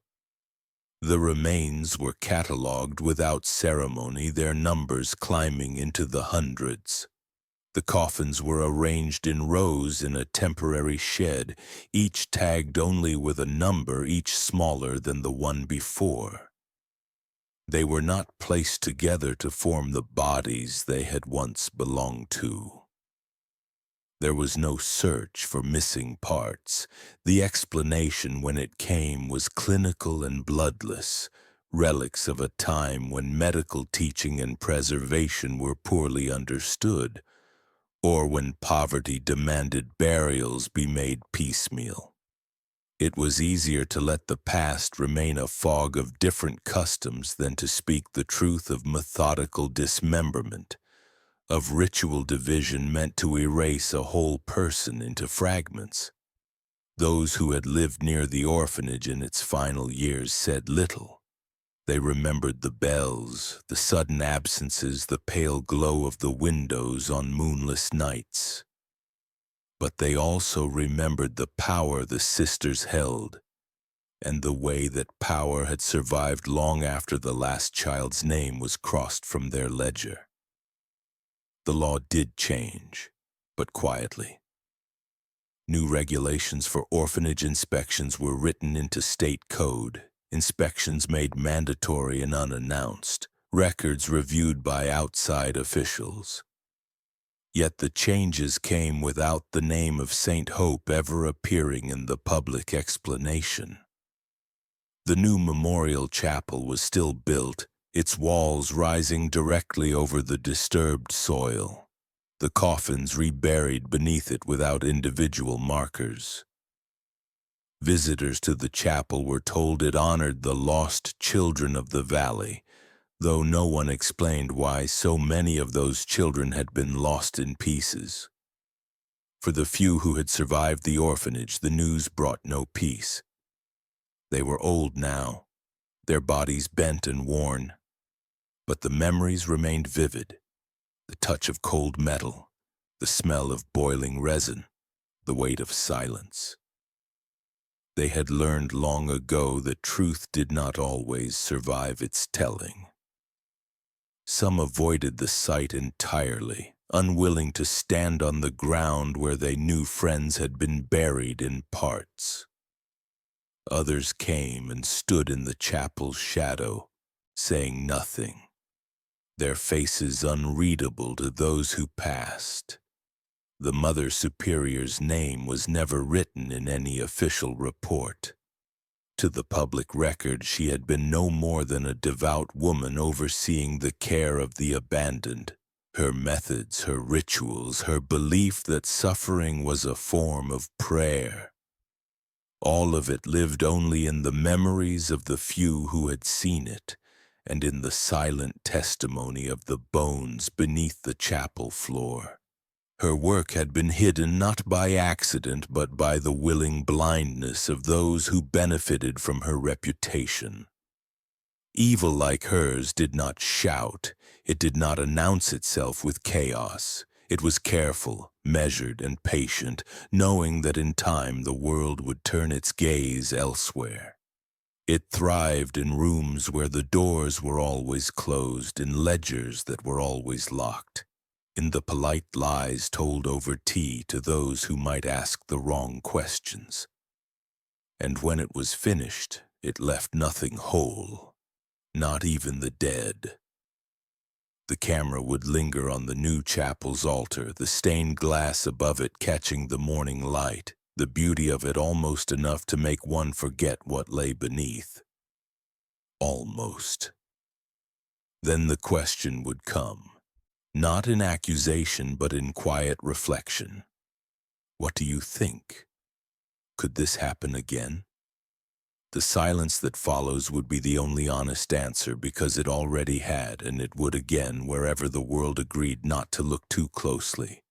The remains were catalogued without ceremony, their numbers climbing into the hundreds. The coffins were arranged in rows in a temporary shed, each tagged only with a number, each smaller than the one before. They were not placed together to form the bodies they had once belonged to. There was no search for missing parts. The explanation, when it came, was clinical and bloodless, relics of a time when medical teaching and preservation were poorly understood, or when poverty demanded burials be made piecemeal. It was easier to let the past remain a fog of different customs than to speak the truth of methodical dismemberment, of ritual division meant to erase a whole person into fragments. Those who had lived near the orphanage in its final years said little. They remembered the bells, the sudden absences, the pale glow of the windows on moonless nights. But they also remembered the power the sisters held, and the way that power had survived long after the last child's name was crossed from their ledger. The law did change, but quietly. New regulations for orphanage inspections were written into state code, inspections made mandatory and unannounced, records reviewed by outside officials. Yet the changes came without the name of St. Hope ever appearing in the public explanation. The new memorial chapel was still built, its walls rising directly over the disturbed soil, the coffins reburied beneath it without individual markers. Visitors to the chapel were told it honored the lost children of the valley, though no one explained why so many of those children had been lost in pieces. For the few who had survived the orphanage, the news brought no peace. They were old now, their bodies bent and worn, but the memories remained vivid. The touch of cold metal, the smell of boiling resin, the weight of silence. They had learned long ago that truth did not always survive its telling. Some avoided the site entirely, unwilling to stand on the ground where they knew friends had been buried in parts. Others came and stood in the chapel's shadow, saying nothing, their faces unreadable to those who passed. The Mother Superior's name was never written in any official report. To the public record, she had been no more than a devout woman overseeing the care of the abandoned. Her methods, her rituals, her belief that suffering was a form of prayer. All of it lived only in the memories of the few who had seen it, and in the silent testimony of the bones beneath the chapel floor. Her work had been hidden not by accident, but by the willing blindness of those who benefited from her reputation. Evil like hers did not shout. It did not announce itself with chaos. It was careful, measured, and patient, knowing that in time the world would turn its gaze elsewhere. It thrived in rooms where the doors were always closed, in ledgers that were always locked, in the polite lies told over tea to those who might ask the wrong questions. And when it was finished, it left nothing whole, not even the dead. The camera would linger on the new chapel's altar, the stained glass above it catching the morning light, the beauty of it almost enough to make one forget what lay beneath. Almost. Then the question would come. Not in accusation, but in quiet reflection. What do you think? Could this happen again? The silence that follows would be the only honest answer, because it already had, and it would again wherever the world agreed not to look too closely.